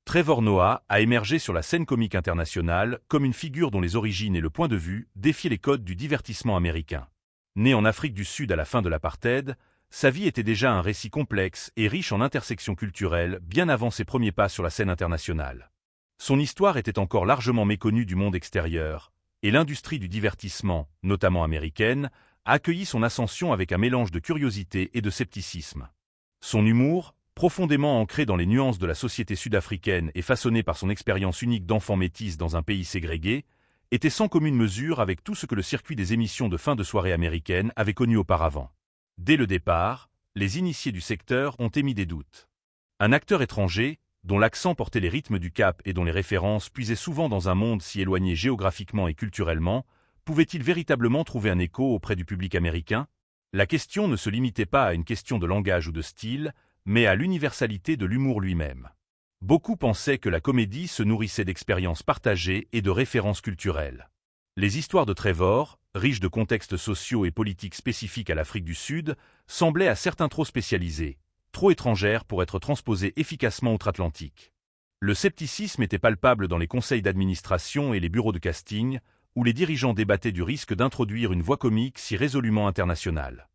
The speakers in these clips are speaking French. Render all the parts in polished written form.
Trevor Noah a émergé sur la scène comique internationale comme une figure dont les origines et le point de vue défiaient les codes du divertissement américain. Né en Afrique du Sud à la fin de l'apartheid, sa vie était déjà un récit complexe et riche en intersections culturelles bien avant ses premiers pas sur la scène internationale. Son histoire était encore largement méconnue du monde extérieur, et l'industrie du divertissement, notamment américaine, a accueilli son ascension avec un mélange de curiosité et de scepticisme. Son humour, profondément ancré dans les nuances de la société sud-africaine et façonné par son expérience unique d'enfant métis dans un pays ségrégué, était sans commune mesure avec tout ce que le circuit des émissions de fin de soirée américaines avait connu auparavant. Dès le départ, les initiés du secteur ont émis des doutes. Un acteur étranger, dont l'accent portait les rythmes du Cap et dont les références puisaient souvent dans un monde si éloigné géographiquement et culturellement, pouvait-il véritablement trouver un écho auprès du public américain? La question ne se limitait pas à une question de langage ou de style, mais à l'universalité de l'humour lui-même. Beaucoup pensaient que la comédie se nourrissait d'expériences partagées et de références culturelles. Les histoires de Trevor, riches de contextes sociaux et politiques spécifiques à l'Afrique du Sud, semblaient à certains trop spécialisées, trop étrangères pour être transposées efficacement outre-Atlantique. Le scepticisme était palpable dans les conseils d'administration et les bureaux de casting, où les dirigeants débattaient du risque d'introduire une voix comique si résolument internationale.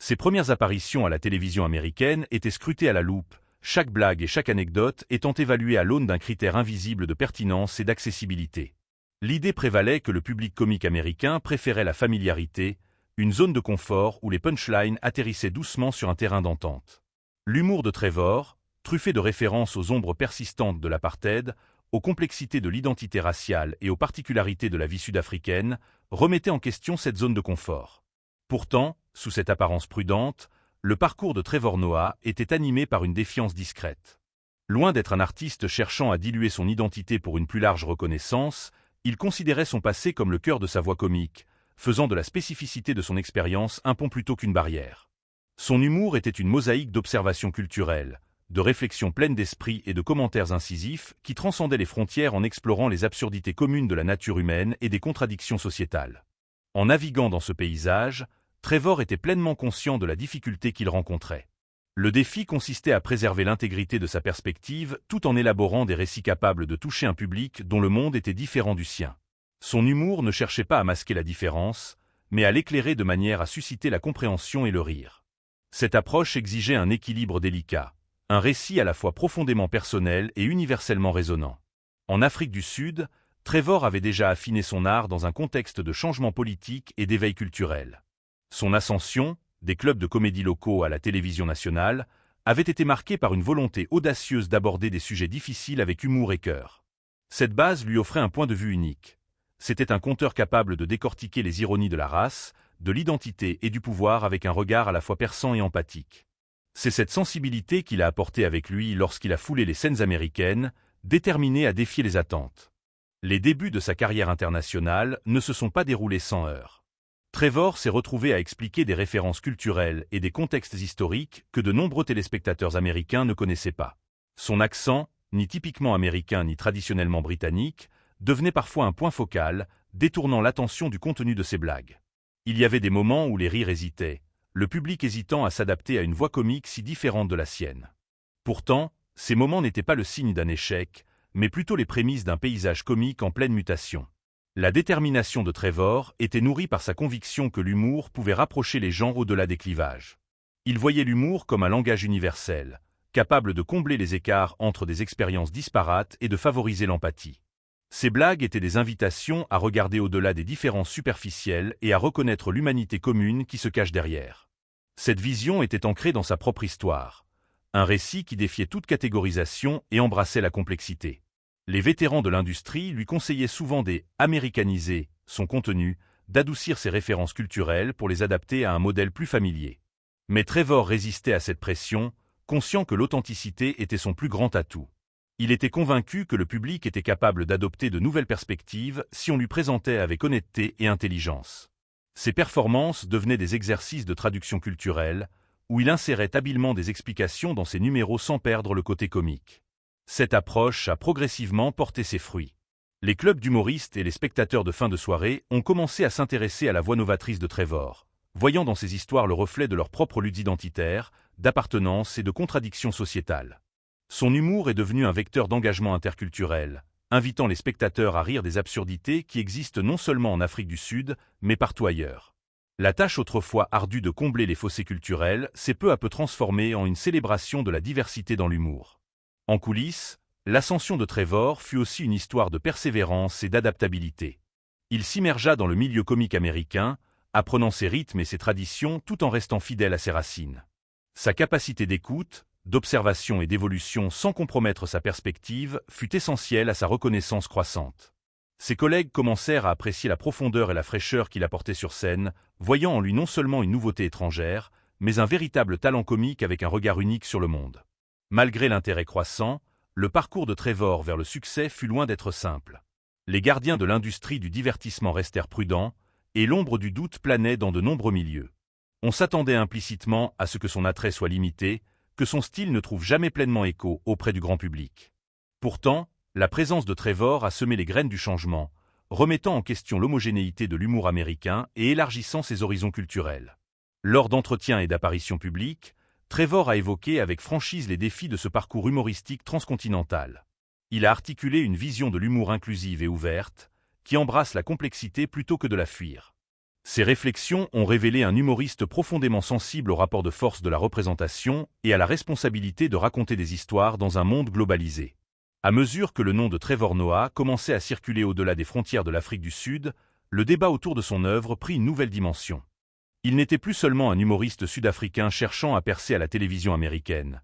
Ses premières apparitions à la télévision américaine étaient scrutées à la loupe, chaque blague et chaque anecdote étant évaluées à l'aune d'un critère invisible de pertinence et d'accessibilité. L'idée prévalait que le public comique américain préférait la familiarité, une zone de confort où les punchlines atterrissaient doucement sur un terrain d'entente. L'humour de Trevor, truffé de références aux ombres persistantes de l'apartheid, aux complexités de l'identité raciale et aux particularités de la vie sud-africaine, remettait en question cette zone de confort. Pourtant, sous cette apparence prudente, le parcours de Trevor Noah était animé par une défiance discrète. Loin d'être un artiste cherchant à diluer son identité pour une plus large reconnaissance, il considérait son passé comme le cœur de sa voix comique, faisant de la spécificité de son expérience un pont plutôt qu'une barrière. Son humour était une mosaïque d'observations culturelles, de réflexions pleines d'esprit et de commentaires incisifs qui transcendaient les frontières en explorant les absurdités communes de la nature humaine et des contradictions sociétales. En naviguant dans ce paysage, Trevor était pleinement conscient de la difficulté qu'il rencontrait. Le défi consistait à préserver l'intégrité de sa perspective tout en élaborant des récits capables de toucher un public dont le monde était différent du sien. Son humour ne cherchait pas à masquer la différence, mais à l'éclairer de manière à susciter la compréhension et le rire. Cette approche exigeait un équilibre délicat, un récit à la fois profondément personnel et universellement résonnant. En Afrique du Sud, Trevor avait déjà affiné son art dans un contexte de changement politique et d'éveil culturel. Son ascension, des clubs de comédie locaux à la télévision nationale, avait été marquée par une volonté audacieuse d'aborder des sujets difficiles avec humour et cœur. Cette base lui offrait un point de vue unique. C'était un conteur capable de décortiquer les ironies de la race, de l'identité et du pouvoir avec un regard à la fois perçant et empathique. C'est cette sensibilité qu'il a apportée avec lui lorsqu'il a foulé les scènes américaines, déterminé à défier les attentes. Les débuts de sa carrière internationale ne se sont pas déroulés sans heurts. Trevor s'est retrouvé à expliquer des références culturelles et des contextes historiques que de nombreux téléspectateurs américains ne connaissaient pas. Son accent, ni typiquement américain ni traditionnellement britannique, devenait parfois un point focal, détournant l'attention du contenu de ses blagues. Il y avait des moments où les rires hésitaient, le public hésitant à s'adapter à une voix comique si différente de la sienne. Pourtant, ces moments n'étaient pas le signe d'un échec, mais plutôt les prémices d'un paysage comique en pleine mutation. La détermination de Trevor était nourrie par sa conviction que l'humour pouvait rapprocher les genres au-delà des clivages. Il voyait l'humour comme un langage universel, capable de combler les écarts entre des expériences disparates et de favoriser l'empathie. Ses blagues étaient des invitations à regarder au-delà des différences superficielles et à reconnaître l'humanité commune qui se cache derrière. Cette vision était ancrée dans sa propre histoire, un récit qui défiait toute catégorisation et embrassait la complexité. Les vétérans de l'industrie lui conseillaient souvent d'américaniser son contenu, d'adoucir ses références culturelles pour les adapter à un modèle plus familier. Mais Trevor résistait à cette pression, conscient que l'authenticité était son plus grand atout. Il était convaincu que le public était capable d'adopter de nouvelles perspectives si on lui présentait avec honnêteté et intelligence. Ses performances devenaient des exercices de traduction culturelle, où il insérait habilement des explications dans ses numéros sans perdre le côté comique. Cette approche a progressivement porté ses fruits. Les clubs d'humoristes et les spectateurs de fin de soirée ont commencé à s'intéresser à la voix novatrice de Trevor, voyant dans ses histoires le reflet de leur propre lutte identitaire, d'appartenance et de contradiction sociétale. Son humour est devenu un vecteur d'engagement interculturel, invitant les spectateurs à rire des absurdités qui existent non seulement en Afrique du Sud, mais partout ailleurs. La tâche autrefois ardue de combler les fossés culturels s'est peu à peu transformée en une célébration de la diversité dans l'humour. En coulisses, l'ascension de Trevor fut aussi une histoire de persévérance et d'adaptabilité. Il s'immergea dans le milieu comique américain, apprenant ses rythmes et ses traditions tout en restant fidèle à ses racines. Sa capacité d'écoute, d'observation et d'évolution sans compromettre sa perspective fut essentielle à sa reconnaissance croissante. Ses collègues commencèrent à apprécier la profondeur et la fraîcheur qu'il apportait sur scène, voyant en lui non seulement une nouveauté étrangère, mais un véritable talent comique avec un regard unique sur le monde. Malgré l'intérêt croissant, le parcours de Trevor vers le succès fut loin d'être simple. Les gardiens de l'industrie du divertissement restèrent prudents, et l'ombre du doute planait dans de nombreux milieux. On s'attendait implicitement à ce que son attrait soit limité, que son style ne trouve jamais pleinement écho auprès du grand public. Pourtant, la présence de Trevor a semé les graines du changement, remettant en question l'homogénéité de l'humour américain et élargissant ses horizons culturels. Lors d'entretiens et d'apparitions publiques, Trevor a évoqué avec franchise les défis de ce parcours humoristique transcontinental. Il a articulé une vision de l'humour inclusive et ouverte, qui embrasse la complexité plutôt que de la fuir. Ces réflexions ont révélé un humoriste profondément sensible au rapport de force de la représentation et à la responsabilité de raconter des histoires dans un monde globalisé. À mesure que le nom de Trevor Noah commençait à circuler au-delà des frontières de l'Afrique du Sud, le débat autour de son œuvre prit une nouvelle dimension. Il n'était plus seulement un humoriste sud-africain cherchant à percer à la télévision américaine.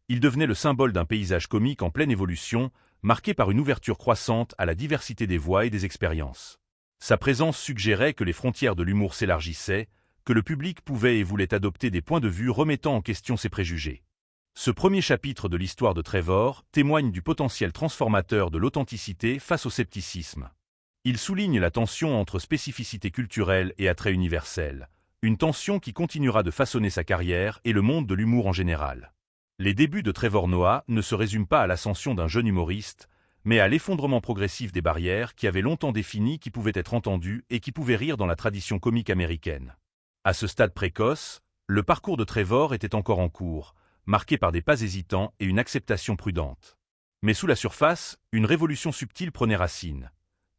Il devenait le symbole d'un paysage comique en pleine évolution, marqué par une ouverture croissante à la diversité des voix et des expériences. Sa présence suggérait que les frontières de l'humour s'élargissaient, que le public pouvait et voulait adopter des points de vue remettant en question ses préjugés. Ce premier chapitre de l'histoire de Trevor témoigne du potentiel transformateur de l'authenticité face au scepticisme. Il souligne la tension entre spécificité culturelle et attrait universel, une tension qui continuera de façonner sa carrière et le monde de l'humour en général. Les débuts de Trevor Noah ne se résument pas à l'ascension d'un jeune humoriste, mais à l'effondrement progressif des barrières qui avaient longtemps défini qui pouvait être entendu et qui pouvait rire dans la tradition comique américaine. À ce stade précoce, le parcours de Trevor était encore en cours, marqué par des pas hésitants et une acceptation prudente. Mais sous la surface, une révolution subtile prenait racine.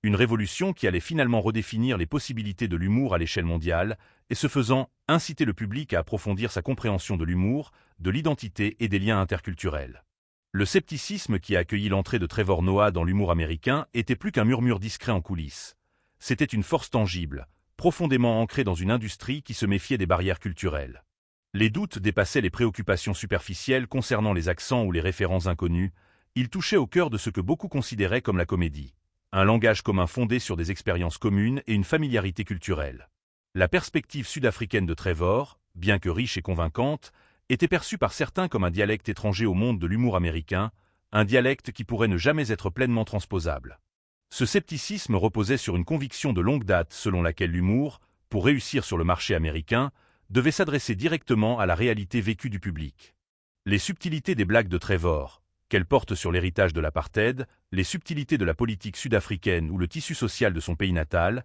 Une révolution qui allait finalement redéfinir les possibilités de l'humour à l'échelle mondiale et ce faisant, inciter le public à approfondir sa compréhension de l'humour, de l'identité et des liens interculturels. Le scepticisme qui a accueilli l'entrée de Trevor Noah dans l'humour américain était plus qu'un murmure discret en coulisses. C'était une force tangible, profondément ancrée dans une industrie qui se méfiait des barrières culturelles. Les doutes dépassaient les préoccupations superficielles concernant les accents ou les références inconnues, ils touchaient au cœur de ce que beaucoup considéraient comme la comédie. Un langage commun fondé sur des expériences communes et une familiarité culturelle. La perspective sud-africaine de Trevor, bien que riche et convaincante, était perçue par certains comme un dialecte étranger au monde de l'humour américain, un dialecte qui pourrait ne jamais être pleinement transposable. Ce scepticisme reposait sur une conviction de longue date selon laquelle l'humour, pour réussir sur le marché américain, devait s'adresser directement à la réalité vécue du public. Les subtilités des blagues de Trevor, qu'elles portent sur l'héritage de l'apartheid, les subtilités de la politique sud-africaine ou le tissu social de son pays natal,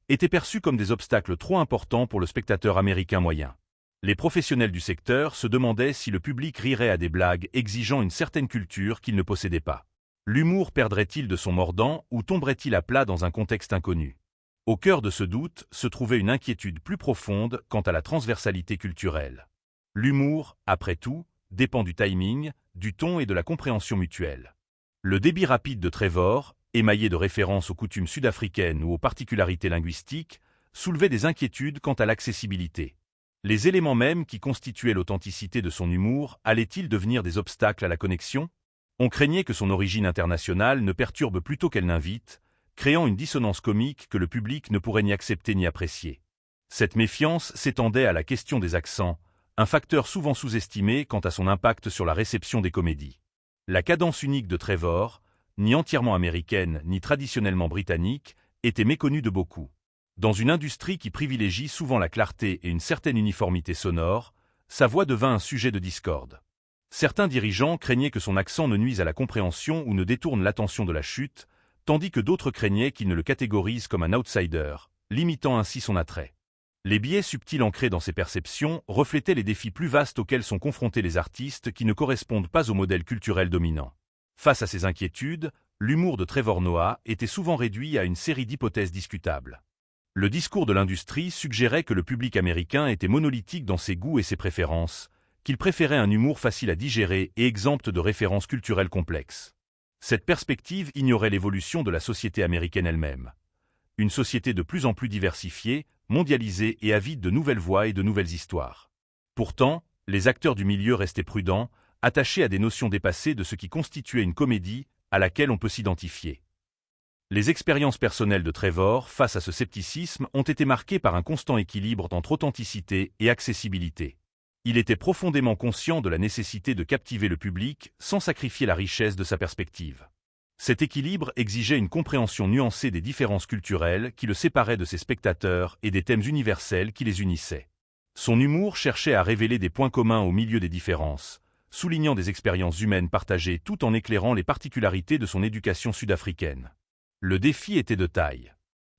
étaient perçues comme des obstacles trop importants pour le spectateur américain moyen. Les professionnels du secteur se demandaient si le public rirait à des blagues exigeant une certaine culture qu'il ne possédait pas. L'humour perdrait-il de son mordant ou tomberait-il à plat dans un contexte inconnu? Au cœur de ce doute se trouvait une inquiétude plus profonde quant à la transversalité culturelle. L'humour, après tout, dépend du timing, du ton et de la compréhension mutuelle. Le débit rapide de Trevor, émaillé de références aux coutumes sud-africaines ou aux particularités linguistiques, soulevait des inquiétudes quant à l'accessibilité. Les éléments mêmes qui constituaient l'authenticité de son humour allaient-ils devenir des obstacles à la connexion? On craignait que son origine internationale ne perturbe plutôt qu'elle n'invite, créant une dissonance comique que le public ne pourrait ni accepter ni apprécier. Cette méfiance s'étendait à la question des accents, un facteur souvent sous-estimé quant à son impact sur la réception des comédies. La cadence unique de Trevor, ni entièrement américaine ni traditionnellement britannique, était méconnue de beaucoup. Dans une industrie qui privilégie souvent la clarté et une certaine uniformité sonore, sa voix devint un sujet de discorde. Certains dirigeants craignaient que son accent ne nuise à la compréhension ou ne détourne l'attention de la chute, tandis que d'autres craignaient qu'il ne le catégorise comme un outsider, limitant ainsi son attrait. Les biais subtils ancrés dans ces perceptions reflétaient les défis plus vastes auxquels sont confrontés les artistes qui ne correspondent pas au modèle culturel dominant. Face à ces inquiétudes, l'humour de Trevor Noah était souvent réduit à une série d'hypothèses discutables. Le discours de l'industrie suggérait que le public américain était monolithique dans ses goûts et ses préférences, qu'il préférait un humour facile à digérer et exempt de références culturelles complexes. Cette perspective ignorait l'évolution de la société américaine elle-même. Une société de plus en plus diversifiée, mondialisée et avide de nouvelles voix et de nouvelles histoires. Pourtant, les acteurs du milieu restaient prudents, attachés à des notions dépassées de ce qui constituait une comédie à laquelle on peut s'identifier. Les expériences personnelles de Trevor face à ce scepticisme ont été marquées par un constant équilibre entre authenticité et accessibilité. Il était profondément conscient de la nécessité de captiver le public sans sacrifier la richesse de sa perspective. Cet équilibre exigeait une compréhension nuancée des différences culturelles qui le séparaient de ses spectateurs et des thèmes universels qui les unissaient. Son humour cherchait à révéler des points communs au milieu des différences, soulignant des expériences humaines partagées tout en éclairant les particularités de son éducation sud-africaine. Le défi était de taille.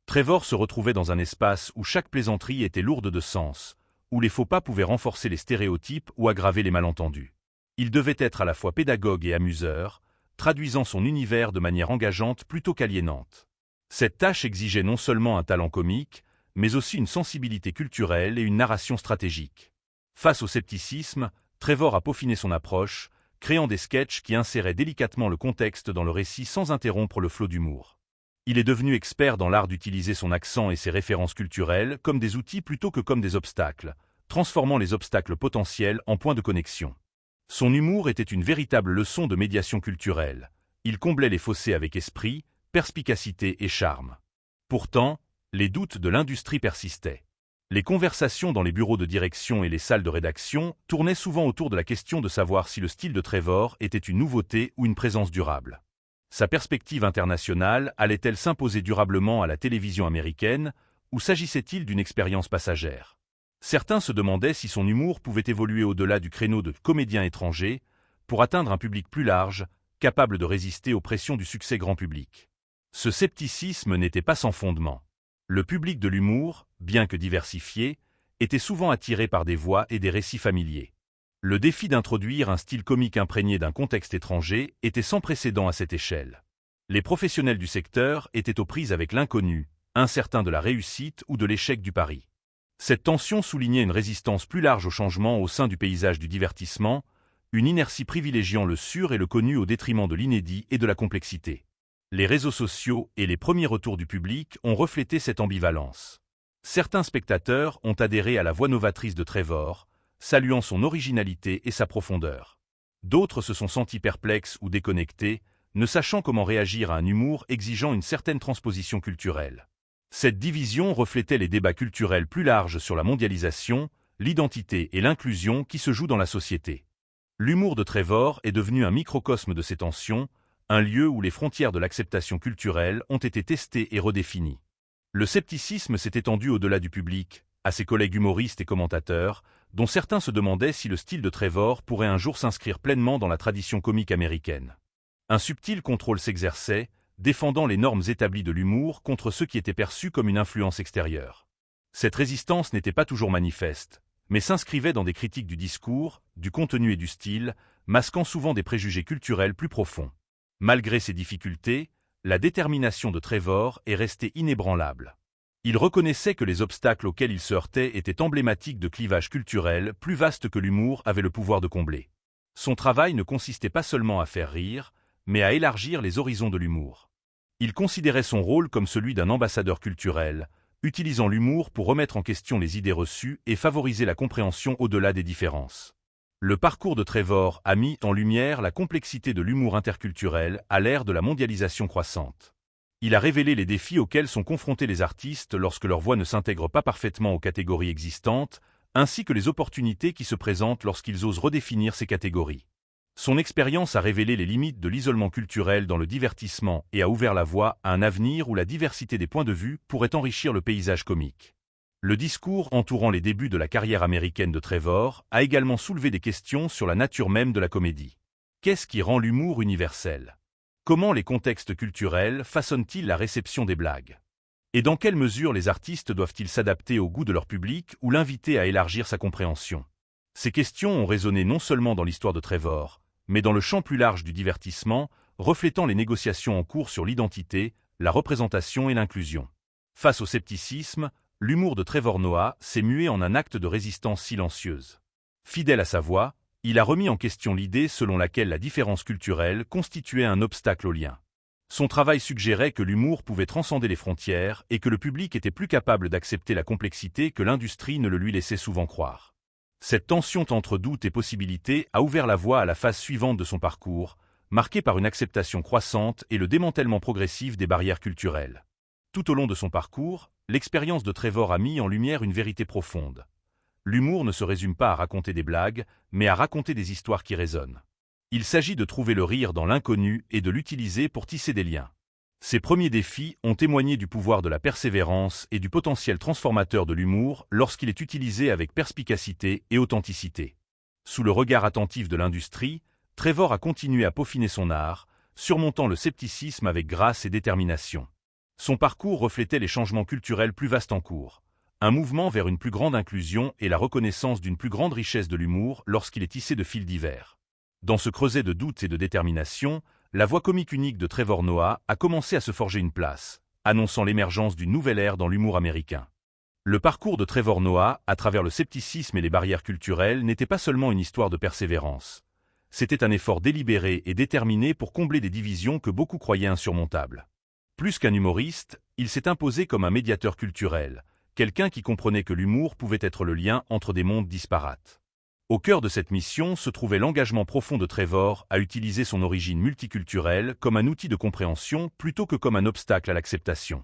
Trevor se retrouvait dans un espace où chaque plaisanterie était lourde de sens, où les faux pas pouvaient renforcer les stéréotypes ou aggraver les malentendus. Il devait être à la fois pédagogue et amuseur, traduisant son univers de manière engageante plutôt qu'aliénante. Cette tâche exigeait non seulement un talent comique, mais aussi une sensibilité culturelle et une narration stratégique. Face au scepticisme, Trevor a peaufiné son approche, créant des sketchs qui inséraient délicatement le contexte dans le récit sans interrompre le flot d'humour. Il est devenu expert dans l'art d'utiliser son accent et ses références culturelles comme des outils plutôt que comme des obstacles, transformant les obstacles potentiels en points de connexion. Son humour était une véritable leçon de médiation culturelle. Il comblait les fossés avec esprit, perspicacité et charme. Pourtant, les doutes de l'industrie persistaient. Les conversations dans les bureaux de direction et les salles de rédaction tournaient souvent autour de la question de savoir si le style de Trevor était une nouveauté ou une présence durable. Sa perspective internationale allait-elle s'imposer durablement à la télévision américaine, ou s'agissait-il d'une expérience passagère ? Certains se demandaient si son humour pouvait évoluer au-delà du créneau de comédien étranger, pour atteindre un public plus large, capable de résister aux pressions du succès grand public. Ce scepticisme n'était pas sans fondement. Le public de l'humour, bien que diversifié, était souvent attiré par des voix et des récits familiers. Le défi d'introduire un style comique imprégné d'un contexte étranger était sans précédent à cette échelle. Les professionnels du secteur étaient aux prises avec l'inconnu, incertains de la réussite ou de l'échec du pari. Cette tension soulignait une résistance plus large au changement au sein du paysage du divertissement, une inertie privilégiant le sûr et le connu au détriment de l'inédit et de la complexité. Les réseaux sociaux et les premiers retours du public ont reflété cette ambivalence. Certains spectateurs ont adhéré à la voix novatrice de Trevor, saluant son originalité et sa profondeur. D'autres se sont sentis perplexes ou déconnectés, ne sachant comment réagir à un humour exigeant une certaine transposition culturelle. Cette division reflétait les débats culturels plus larges sur la mondialisation, l'identité et l'inclusion qui se jouent dans la société. L'humour de Trevor est devenu un microcosme de ces tensions, un lieu où les frontières de l'acceptation culturelle ont été testées et redéfinies. Le scepticisme s'est étendu au-delà du public, à ses collègues humoristes et commentateurs, dont certains se demandaient si le style de Trevor pourrait un jour s'inscrire pleinement dans la tradition comique américaine. Un subtil contrôle s'exerçait, défendant les normes établies de l'humour contre ceux qui étaient perçus comme une influence extérieure. Cette résistance n'était pas toujours manifeste, mais s'inscrivait dans des critiques du discours, du contenu et du style, masquant souvent des préjugés culturels plus profonds. Malgré ces difficultés, la détermination de Trevor est restée inébranlable. Il reconnaissait que les obstacles auxquels il se heurtait étaient emblématiques de clivages culturels plus vastes que l'humour avait le pouvoir de combler. Son travail ne consistait pas seulement à faire rire, mais à élargir les horizons de l'humour. Il considérait son rôle comme celui d'un ambassadeur culturel, utilisant l'humour pour remettre en question les idées reçues et favoriser la compréhension au-delà des différences. Le parcours de Trevor a mis en lumière la complexité de l'humour interculturel à l'ère de la mondialisation croissante. Il a révélé les défis auxquels sont confrontés les artistes lorsque leur voix ne s'intègre pas parfaitement aux catégories existantes, ainsi que les opportunités qui se présentent lorsqu'ils osent redéfinir ces catégories. Son expérience a révélé les limites de l'isolement culturel dans le divertissement et a ouvert la voie à un avenir où la diversité des points de vue pourrait enrichir le paysage comique. Le discours entourant les débuts de la carrière américaine de Trevor a également soulevé des questions sur la nature même de la comédie. Qu'est-ce qui rend l'humour universel ? Comment les contextes culturels façonnent-ils la réception des blagues ? Et dans quelle mesure les artistes doivent-ils s'adapter au goût de leur public ou l'inviter à élargir sa compréhension? Ces questions ont résonné non seulement dans l'histoire de Trevor, mais dans le champ plus large du divertissement, reflétant les négociations en cours sur l'identité, la représentation et l'inclusion. Face au scepticisme, l'humour de Trevor Noah s'est mué en un acte de résistance silencieuse. Fidèle à sa voix, il a remis en question l'idée selon laquelle la différence culturelle constituait un obstacle au lien. Son travail suggérait que l'humour pouvait transcender les frontières et que le public était plus capable d'accepter la complexité que l'industrie ne le lui laissait souvent croire. Cette tension entre doute et possibilité a ouvert la voie à la phase suivante de son parcours, marquée par une acceptation croissante et le démantèlement progressif des barrières culturelles. Tout au long de son parcours, l'expérience de Trevor a mis en lumière une vérité profonde. L'humour ne se résume pas à raconter des blagues, mais à raconter des histoires qui résonnent. Il s'agit de trouver le rire dans l'inconnu et de l'utiliser pour tisser des liens. Ces premiers défis ont témoigné du pouvoir de la persévérance et du potentiel transformateur de l'humour lorsqu'il est utilisé avec perspicacité et authenticité. Sous le regard attentif de l'industrie, Trevor a continué à peaufiner son art, surmontant le scepticisme avec grâce et détermination. Son parcours reflétait les changements culturels plus vastes en cours, un mouvement vers une plus grande inclusion et la reconnaissance d'une plus grande richesse de l'humour lorsqu'il est tissé de fils divers. Dans ce creuset de doutes et de détermination, la voix comique unique de Trevor Noah a commencé à se forger une place, annonçant l'émergence d'une nouvelle ère dans l'humour américain. Le parcours de Trevor Noah, à travers le scepticisme et les barrières culturelles, n'était pas seulement une histoire de persévérance. C'était un effort délibéré et déterminé pour combler des divisions que beaucoup croyaient insurmontables. Plus qu'un humoriste, il s'est imposé comme un médiateur culturel, quelqu'un qui comprenait que l'humour pouvait être le lien entre des mondes disparates. Au cœur de cette mission se trouvait l'engagement profond de Trevor à utiliser son origine multiculturelle comme un outil de compréhension plutôt que comme un obstacle à l'acceptation.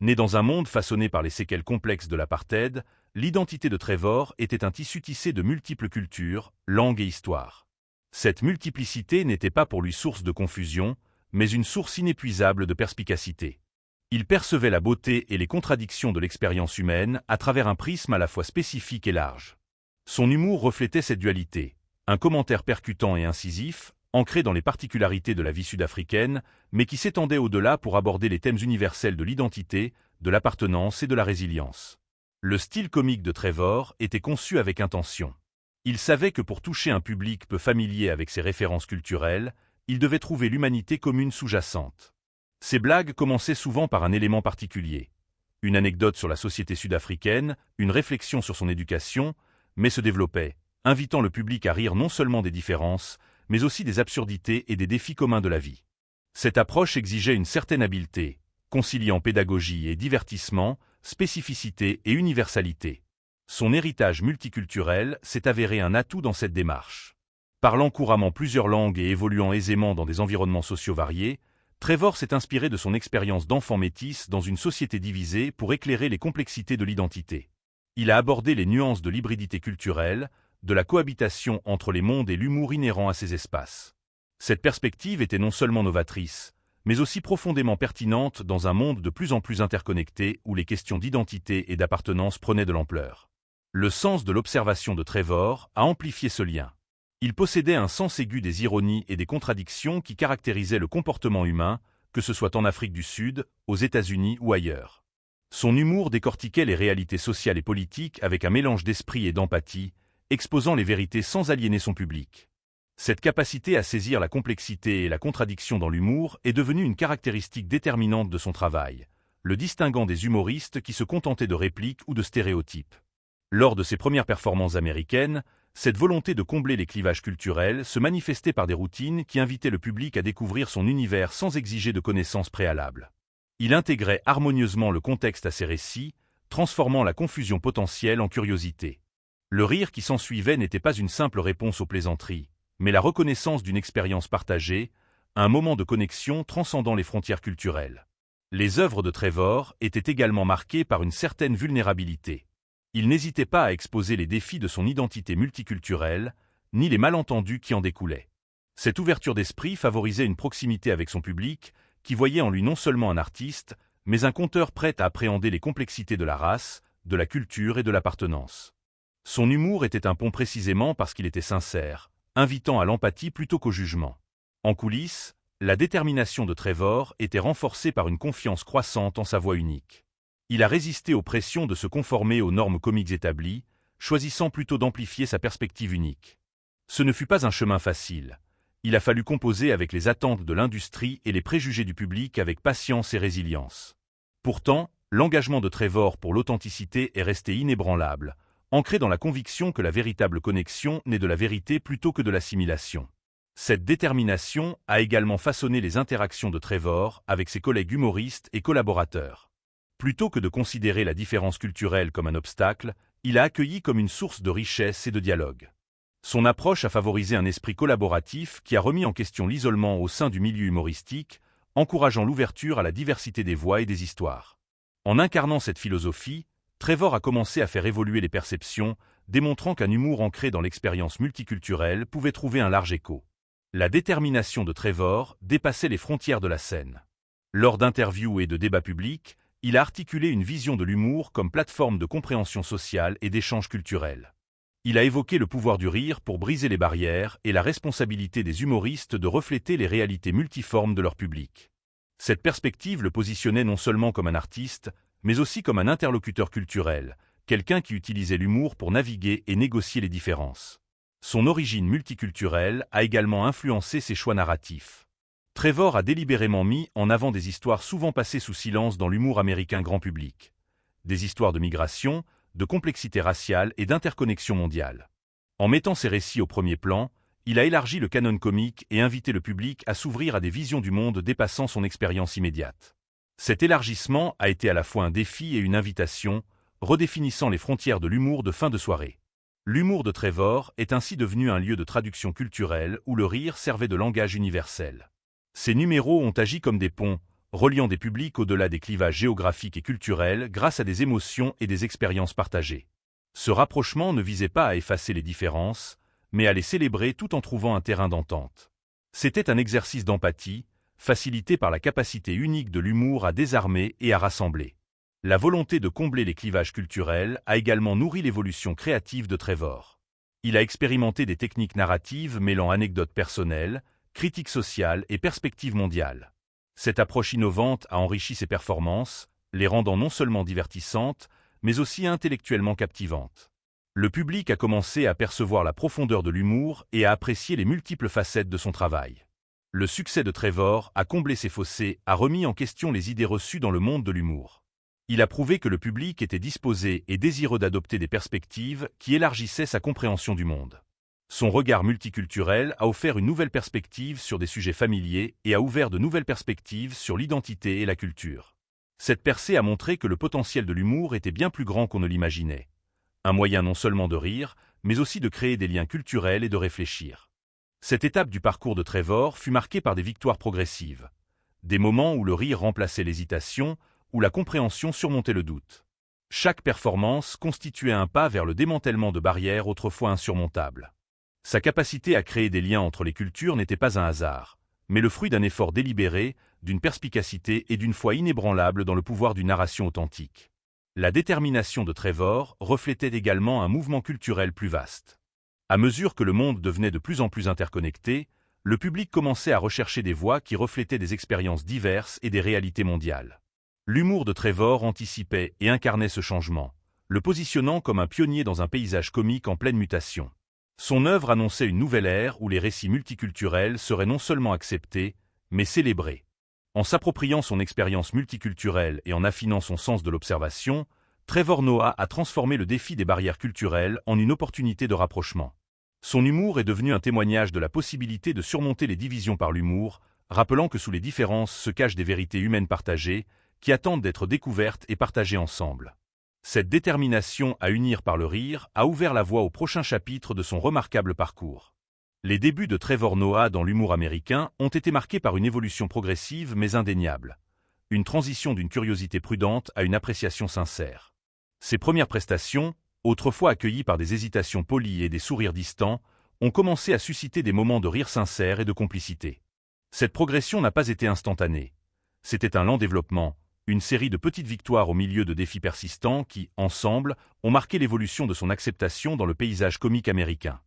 Né dans un monde façonné par les séquelles complexes de l'apartheid, l'identité de Trevor était un tissu tissé de multiples cultures, langues et histoires. Cette multiplicité n'était pas pour lui source de confusion, mais une source inépuisable de perspicacité. Il percevait la beauté et les contradictions de l'expérience humaine à travers un prisme à la fois spécifique et large. Son humour reflétait cette dualité, un commentaire percutant et incisif, ancré dans les particularités de la vie sud-africaine, mais qui s'étendait au-delà pour aborder les thèmes universels de l'identité, de l'appartenance et de la résilience. Le style comique de Trevor était conçu avec intention. Il savait que pour toucher un public peu familier avec ses références culturelles, il devait trouver l'humanité commune sous-jacente. Ses blagues commençaient souvent par un élément particulier. Une anecdote sur la société sud-africaine, une réflexion sur son éducation, mais se développait, invitant le public à rire non seulement des différences, mais aussi des absurdités et des défis communs de la vie. Cette approche exigeait une certaine habileté, conciliant pédagogie et divertissement, spécificité et universalité. Son héritage multiculturel s'est avéré un atout dans cette démarche. Parlant couramment plusieurs langues et évoluant aisément dans des environnements sociaux variés, Trevor s'est inspiré de son expérience d'enfant métis dans une société divisée pour éclairer les complexités de l'identité. Il a abordé les nuances de l'hybridité culturelle, de la cohabitation entre les mondes et l'humour inhérent à ces espaces. Cette perspective était non seulement novatrice, mais aussi profondément pertinente dans un monde de plus en plus interconnecté où les questions d'identité et d'appartenance prenaient de l'ampleur. Le sens de l'observation de Trevor a amplifié ce lien. Il possédait un sens aigu des ironies et des contradictions qui caractérisaient le comportement humain, que ce soit en Afrique du Sud, aux États-Unis ou ailleurs. Son humour décortiquait les réalités sociales et politiques avec un mélange d'esprit et d'empathie, exposant les vérités sans aliéner son public. Cette capacité à saisir la complexité et la contradiction dans l'humour est devenue une caractéristique déterminante de son travail, le distinguant des humoristes qui se contentaient de répliques ou de stéréotypes. Lors de ses premières performances américaines, cette volonté de combler les clivages culturels se manifestait par des routines qui invitaient le public à découvrir son univers sans exiger de connaissances préalables. Il intégrait harmonieusement le contexte à ses récits, transformant la confusion potentielle en curiosité. Le rire qui s'ensuivait n'était pas une simple réponse aux plaisanteries, mais la reconnaissance d'une expérience partagée, un moment de connexion transcendant les frontières culturelles. Les œuvres de Trevor étaient également marquées par une certaine vulnérabilité. Il n'hésitait pas à exposer les défis de son identité multiculturelle, ni les malentendus qui en découlaient. Cette ouverture d'esprit favorisait une proximité avec son public, qui voyait en lui non seulement un artiste, mais un conteur prêt à appréhender les complexités de la race, de la culture et de l'appartenance. Son humour était un pont précisément parce qu'il était sincère, invitant à l'empathie plutôt qu'au jugement. En coulisses, la détermination de Trevor était renforcée par une confiance croissante en sa voix unique. Il a résisté aux pressions de se conformer aux normes comiques établies, choisissant plutôt d'amplifier sa perspective unique. Ce ne fut pas un chemin facile. Il a fallu composer avec les attentes de l'industrie et les préjugés du public avec patience et résilience. Pourtant, l'engagement de Trevor pour l'authenticité est resté inébranlable, ancré dans la conviction que la véritable connexion naît de la vérité plutôt que de l'assimilation. Cette détermination a également façonné les interactions de Trevor avec ses collègues humoristes et collaborateurs. Plutôt que de considérer la différence culturelle comme un obstacle, il a accueilli comme une source de richesse et de dialogue. Son approche a favorisé un esprit collaboratif qui a remis en question l'isolement au sein du milieu humoristique, encourageant l'ouverture à la diversité des voix et des histoires. En incarnant cette philosophie, Trevor a commencé à faire évoluer les perceptions, démontrant qu'un humour ancré dans l'expérience multiculturelle pouvait trouver un large écho. La détermination de Trevor dépassait les frontières de la scène. Lors d'interviews et de débats publics, il a articulé une vision de l'humour comme plateforme de compréhension sociale et d'échange culturel. Il a évoqué le pouvoir du rire pour briser les barrières et la responsabilité des humoristes de refléter les réalités multiformes de leur public. Cette perspective le positionnait non seulement comme un artiste, mais aussi comme un interlocuteur culturel, quelqu'un qui utilisait l'humour pour naviguer et négocier les différences. Son origine multiculturelle a également influencé ses choix narratifs. Trevor a délibérément mis en avant des histoires souvent passées sous silence dans l'humour américain grand public. Des histoires de migration, de complexité raciale et d'interconnexion mondiale. En mettant ces récits au premier plan, il a élargi le canon comique et invité le public à s'ouvrir à des visions du monde dépassant son expérience immédiate. Cet élargissement a été à la fois un défi et une invitation, redéfinissant les frontières de l'humour de fin de soirée. L'humour de Trevor est ainsi devenu un lieu de traduction culturelle où le rire servait de langage universel. Ces numéros ont agi comme des ponts, reliant des publics au-delà des clivages géographiques et culturels grâce à des émotions et des expériences partagées. Ce rapprochement ne visait pas à effacer les différences, mais à les célébrer tout en trouvant un terrain d'entente. C'était un exercice d'empathie, facilité par la capacité unique de l'humour à désarmer et à rassembler. La volonté de combler les clivages culturels a également nourri l'évolution créative de Trevor. Il a expérimenté des techniques narratives mêlant anecdotes personnelles, critiques sociales et perspectives mondiales. Cette approche innovante a enrichi ses performances, les rendant non seulement divertissantes, mais aussi intellectuellement captivantes. Le public a commencé à percevoir la profondeur de l'humour et à apprécier les multiples facettes de son travail. Le succès de Trevor a comblé ces fossés, a remis en question les idées reçues dans le monde de l'humour. Il a prouvé que le public était disposé et désireux d'adopter des perspectives qui élargissaient sa compréhension du monde. Son regard multiculturel a offert une nouvelle perspective sur des sujets familiers et a ouvert de nouvelles perspectives sur l'identité et la culture. Cette percée a montré que le potentiel de l'humour était bien plus grand qu'on ne l'imaginait. Un moyen non seulement de rire, mais aussi de créer des liens culturels et de réfléchir. Cette étape du parcours de Trevor fut marquée par des victoires progressives. Des moments où le rire remplaçait l'hésitation, où la compréhension surmontait le doute. Chaque performance constituait un pas vers le démantèlement de barrières autrefois insurmontables. Sa capacité à créer des liens entre les cultures n'était pas un hasard, mais le fruit d'un effort délibéré, d'une perspicacité et d'une foi inébranlable dans le pouvoir d'une narration authentique. La détermination de Trevor reflétait également un mouvement culturel plus vaste. À mesure que le monde devenait de plus en plus interconnecté, le public commençait à rechercher des voix qui reflétaient des expériences diverses et des réalités mondiales. L'humour de Trevor anticipait et incarnait ce changement, le positionnant comme un pionnier dans un paysage comique en pleine mutation. Son œuvre annonçait une nouvelle ère où les récits multiculturels seraient non seulement acceptés, mais célébrés. En s'appropriant son expérience multiculturelle et en affinant son sens de l'observation, Trevor Noah a transformé le défi des barrières culturelles en une opportunité de rapprochement. Son humour est devenu un témoignage de la possibilité de surmonter les divisions par l'humour, rappelant que sous les différences se cachent des vérités humaines partagées, qui attendent d'être découvertes et partagées ensemble. Cette détermination à unir par le rire a ouvert la voie au prochain chapitre de son remarquable parcours. Les débuts de Trevor Noah dans l'humour américain ont été marqués par une évolution progressive mais indéniable. Une transition d'une curiosité prudente à une appréciation sincère. Ses premières prestations, autrefois accueillies par des hésitations polies et des sourires distants, ont commencé à susciter des moments de rire sincère et de complicité. Cette progression n'a pas été instantanée. C'était un lent développement, une série de petites victoires au milieu de défis persistants qui, ensemble, ont marqué l'évolution de son acceptation dans le paysage comique américain.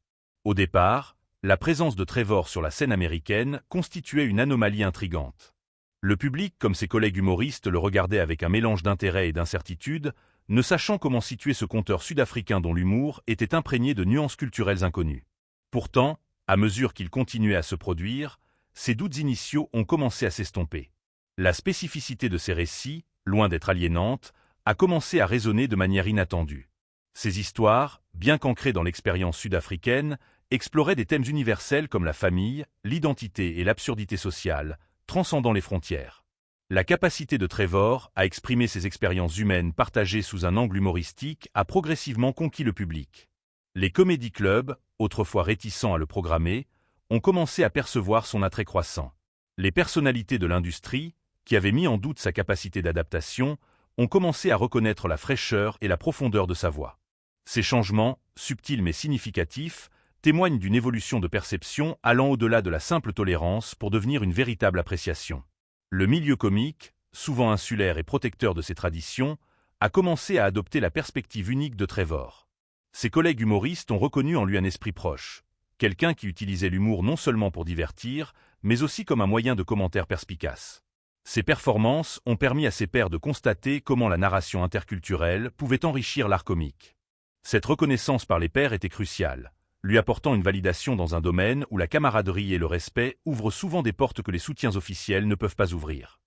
Au départ, la présence de Trevor sur la scène américaine constituait une anomalie intrigante. Le public, comme ses collègues humoristes, le regardait avec un mélange d'intérêt et d'incertitude, ne sachant comment situer ce conteur sud-africain dont l'humour était imprégné de nuances culturelles inconnues. Pourtant, à mesure qu'il continuait à se produire, ses doutes initiaux ont commencé à s'estomper. La spécificité de ses récits, loin d'être aliénante, a commencé à résonner de manière inattendue. Ces histoires, bien qu'ancrées dans l'expérience sud-africaine, exploraient des thèmes universels comme la famille, l'identité et l'absurdité sociale, transcendant les frontières. La capacité de Trevor à exprimer ses expériences humaines partagées sous un angle humoristique a progressivement conquis le public. Les comédie clubs, autrefois réticents à le programmer, ont commencé à percevoir son attrait croissant. Les personnalités de l'industrie, qui avaient mis en doute sa capacité d'adaptation, ont commencé à reconnaître la fraîcheur et la profondeur de sa voix. Ces changements, subtils mais significatifs, témoignent d'une évolution de perception allant au-delà de la simple tolérance pour devenir une véritable appréciation. Le milieu comique, souvent insulaire et protecteur de ses traditions, a commencé à adopter la perspective unique de Trevor. Ses collègues humoristes ont reconnu en lui un esprit proche, quelqu'un qui utilisait l'humour non seulement pour divertir, mais aussi comme un moyen de commentaire perspicace. Ses performances ont permis à ses pairs de constater comment la narration interculturelle pouvait enrichir l'art comique. Cette reconnaissance par les pairs était cruciale, lui apportant une validation dans un domaine où la camaraderie et le respect ouvrent souvent des portes que les soutiens officiels ne peuvent pas ouvrir.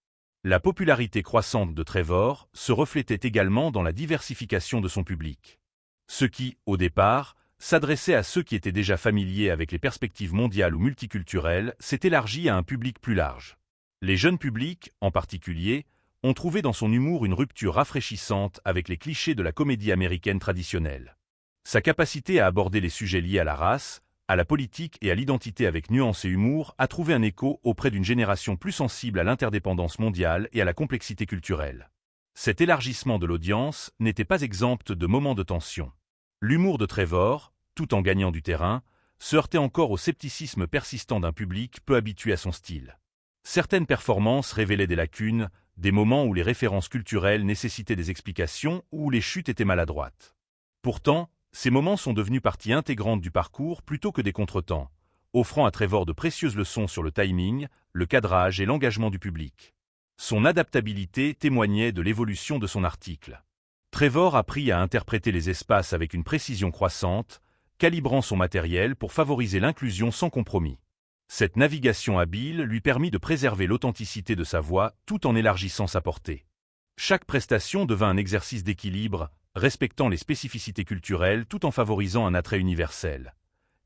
La popularité croissante de Trevor se reflétait également dans la diversification de son public. Ce qui, au départ, s'adressait à ceux qui étaient déjà familiers avec les perspectives mondiales ou multiculturelles, s'est élargi à un public plus large. Les jeunes publics, en particulier, ont trouvé dans son humour une rupture rafraîchissante avec les clichés de la comédie américaine traditionnelle. Sa capacité à aborder les sujets liés à la race, à la politique et à l'identité avec nuance et humour a trouvé un écho auprès d'une génération plus sensible à l'interdépendance mondiale et à la complexité culturelle. Cet élargissement de l'audience n'était pas exempt de moments de tension. L'humour de Trevor, tout en gagnant du terrain, se heurtait encore au scepticisme persistant d'un public peu habitué à son style. Certaines performances révélaient des lacunes, des moments où les références culturelles nécessitaient des explications ou où les chutes étaient maladroites. Pourtant, ces moments sont devenus partie intégrante du parcours plutôt que des contretemps, offrant à Trevor de précieuses leçons sur le timing, le cadrage et l'engagement du public. Son adaptabilité témoignait de l'évolution de son article. Trevor apprit à interpréter les espaces avec une précision croissante, calibrant son matériel pour favoriser l'inclusion sans compromis. Cette navigation habile lui permit de préserver l'authenticité de sa voix tout en élargissant sa portée. Chaque prestation devint un exercice d'équilibre, respectant les spécificités culturelles tout en favorisant un attrait universel.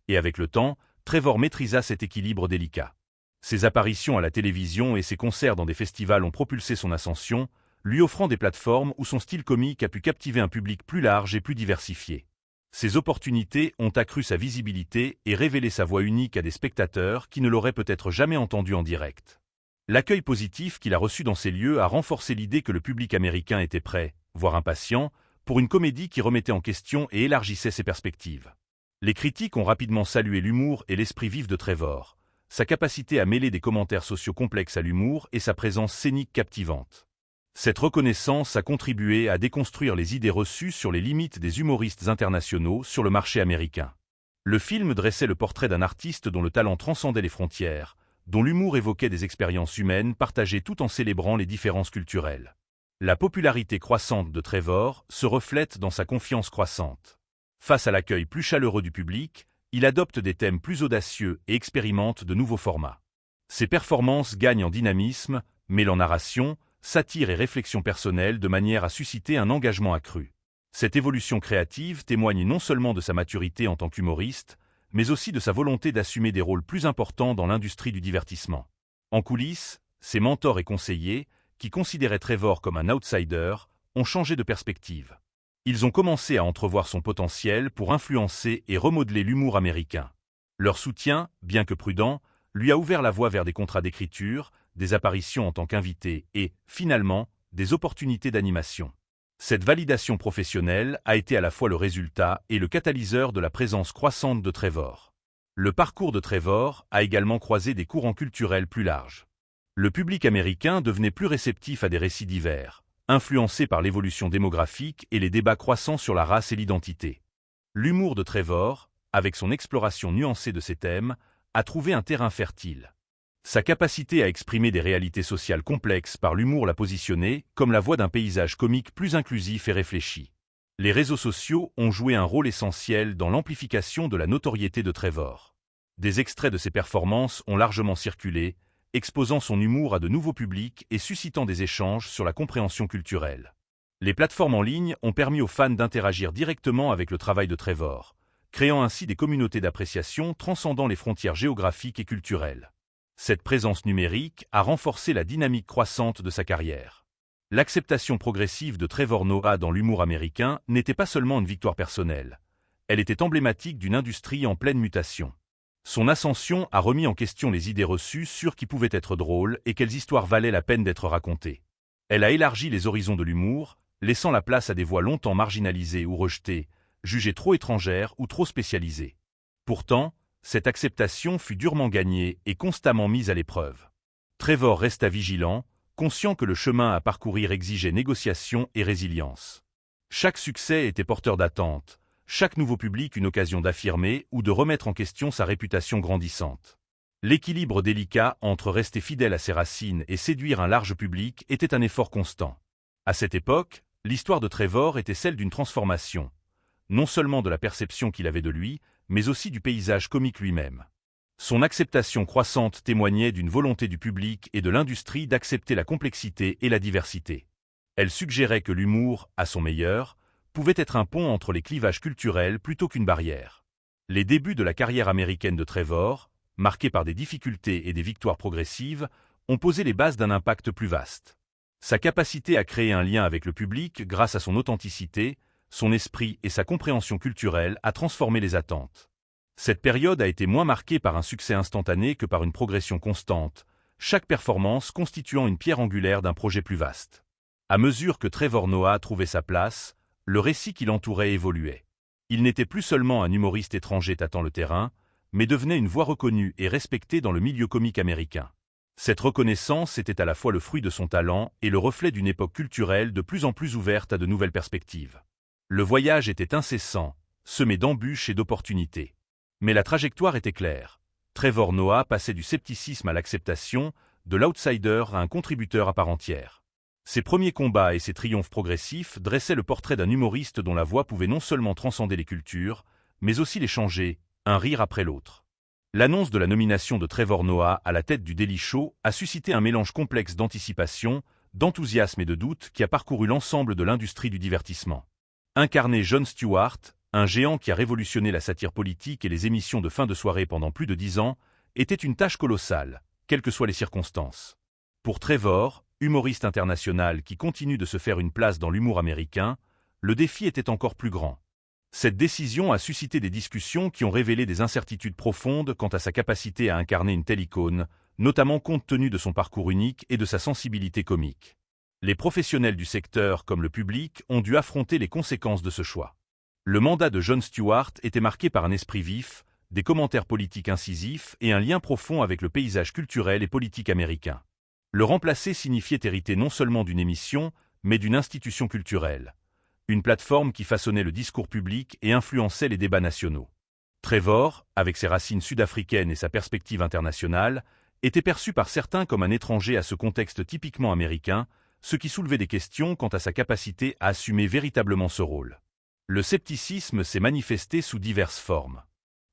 Et avec le temps, Trevor maîtrisa cet équilibre délicat. Ses apparitions à la télévision et ses concerts dans des festivals ont propulsé son ascension, lui offrant des plateformes où son style comique a pu captiver un public plus large et plus diversifié. Ces opportunités ont accru sa visibilité et révélé sa voix unique à des spectateurs qui ne l'auraient peut-être jamais entendu en direct. L'accueil positif qu'il a reçu dans ces lieux a renforcé l'idée que le public américain était prêt, voire impatient, pour une comédie qui remettait en question et élargissait ses perspectives. Les critiques ont rapidement salué l'humour et l'esprit vif de Trevor, sa capacité à mêler des commentaires sociaux complexes à l'humour et sa présence scénique captivante. Cette reconnaissance a contribué à déconstruire les idées reçues sur les limites des humoristes internationaux sur le marché américain. Le film dressait le portrait d'un artiste dont le talent transcendait les frontières, dont l'humour évoquait des expériences humaines partagées tout en célébrant les différences culturelles. La popularité croissante de Trevor se reflète dans sa confiance croissante. Face à l'accueil plus chaleureux du public, il adopte des thèmes plus audacieux et expérimente de nouveaux formats. Ses performances gagnent en dynamisme, mêlant narration, satire et réflexion personnelle de manière à susciter un engagement accru. Cette évolution créative témoigne non seulement de sa maturité en tant qu'humoriste, mais aussi de sa volonté d'assumer des rôles plus importants dans l'industrie du divertissement. En coulisses, ses mentors et conseillers, qui considéraient Trevor comme un outsider, ont changé de perspective. Ils ont commencé à entrevoir son potentiel pour influencer et remodeler l'humour américain. Leur soutien, bien que prudent, lui a ouvert la voie vers des contrats d'écriture, des apparitions en tant qu'invité et, finalement, des opportunités d'animation. Cette validation professionnelle a été à la fois le résultat et le catalyseur de la présence croissante de Trevor. Le parcours de Trevor a également croisé des courants culturels plus larges. Le public américain devenait plus réceptif à des récits divers, influencé par l'évolution démographique et les débats croissants sur la race et l'identité. L'humour de Trevor, avec son exploration nuancée de ces thèmes, a trouvé un terrain fertile. Sa capacité à exprimer des réalités sociales complexes par l'humour l'a positionné comme la voix d'un paysage comique plus inclusif et réfléchi. Les réseaux sociaux ont joué un rôle essentiel dans l'amplification de la notoriété de Trevor. Des extraits de ses performances ont largement circulé, exposant son humour à de nouveaux publics et suscitant des échanges sur la compréhension culturelle. Les plateformes en ligne ont permis aux fans d'interagir directement avec le travail de Trevor, créant ainsi des communautés d'appréciation transcendant les frontières géographiques et culturelles. Cette présence numérique a renforcé la dynamique croissante de sa carrière. L'acceptation progressive de Trevor Noah dans l'humour américain n'était pas seulement une victoire personnelle, elle était emblématique d'une industrie en pleine mutation. Son ascension a remis en question les idées reçues sur qui pouvait être drôle et quelles histoires valaient la peine d'être racontées. Elle a élargi les horizons de l'humour, laissant la place à des voix longtemps marginalisées ou rejetées, jugées trop étrangères ou trop spécialisées. Pourtant, cette acceptation fut durement gagnée et constamment mise à l'épreuve. Trevor resta vigilant, conscient que le chemin à parcourir exigeait négociation et résilience. Chaque succès était porteur d'attentes, chaque nouveau public une occasion d'affirmer ou de remettre en question sa réputation grandissante. L'équilibre délicat entre rester fidèle à ses racines et séduire un large public était un effort constant. À cette époque, l'histoire de Trevor était celle d'une transformation, non seulement de la perception qu'il avait de lui, mais aussi du paysage comique lui-même. Son acceptation croissante témoignait d'une volonté du public et de l'industrie d'accepter la complexité et la diversité. Elle suggérait que l'humour, à son meilleur, pouvait être un pont entre les clivages culturels plutôt qu'une barrière. Les débuts de la carrière américaine de Trevor, marqués par des difficultés et des victoires progressives, ont posé les bases d'un impact plus vaste. Sa capacité à créer un lien avec le public grâce à son authenticité, son esprit et sa compréhension culturelle a transformé les attentes. Cette période a été moins marquée par un succès instantané que par une progression constante, chaque performance constituant une pierre angulaire d'un projet plus vaste. À mesure que Trevor Noah trouvait sa place, le récit qui l'entourait évoluait. Il n'était plus seulement un humoriste étranger tâtant le terrain, mais devenait une voix reconnue et respectée dans le milieu comique américain. Cette reconnaissance était à la fois le fruit de son talent et le reflet d'une époque culturelle de plus en plus ouverte à de nouvelles perspectives. Le voyage était incessant, semé d'embûches et d'opportunités. Mais la trajectoire était claire. Trevor Noah passait du scepticisme à l'acceptation, de l'outsider à un contributeur à part entière. Ses premiers combats et ses triomphes progressifs dressaient le portrait d'un humoriste dont la voix pouvait non seulement transcender les cultures, mais aussi les changer, un rire après l'autre. L'annonce de la nomination de Trevor Noah à la tête du Daily Show a suscité un mélange complexe d'anticipation, d'enthousiasme et de doute qui a parcouru l'ensemble de l'industrie du divertissement. Incarner Jon Stewart, un géant qui a révolutionné la satire politique et les émissions de fin de soirée pendant plus de 10 ans, était une tâche colossale, quelles que soient les circonstances. Pour Trevor, humoriste international qui continue de se faire une place dans l'humour américain, le défi était encore plus grand. Cette décision a suscité des discussions qui ont révélé des incertitudes profondes quant à sa capacité à incarner une telle icône, notamment compte tenu de son parcours unique et de sa sensibilité comique. Les professionnels du secteur comme le public ont dû affronter les conséquences de ce choix. Le mandat de Jon Stewart était marqué par un esprit vif, des commentaires politiques incisifs et un lien profond avec le paysage culturel et politique américain. Le remplacer signifiait hériter non seulement d'une émission, mais d'une institution culturelle. Une plateforme qui façonnait le discours public et influençait les débats nationaux. Trevor, avec ses racines sud-africaines et sa perspective internationale, était perçu par certains comme un étranger à ce contexte typiquement américain, ce qui soulevait des questions quant à sa capacité à assumer véritablement ce rôle. Le scepticisme s'est manifesté sous diverses formes.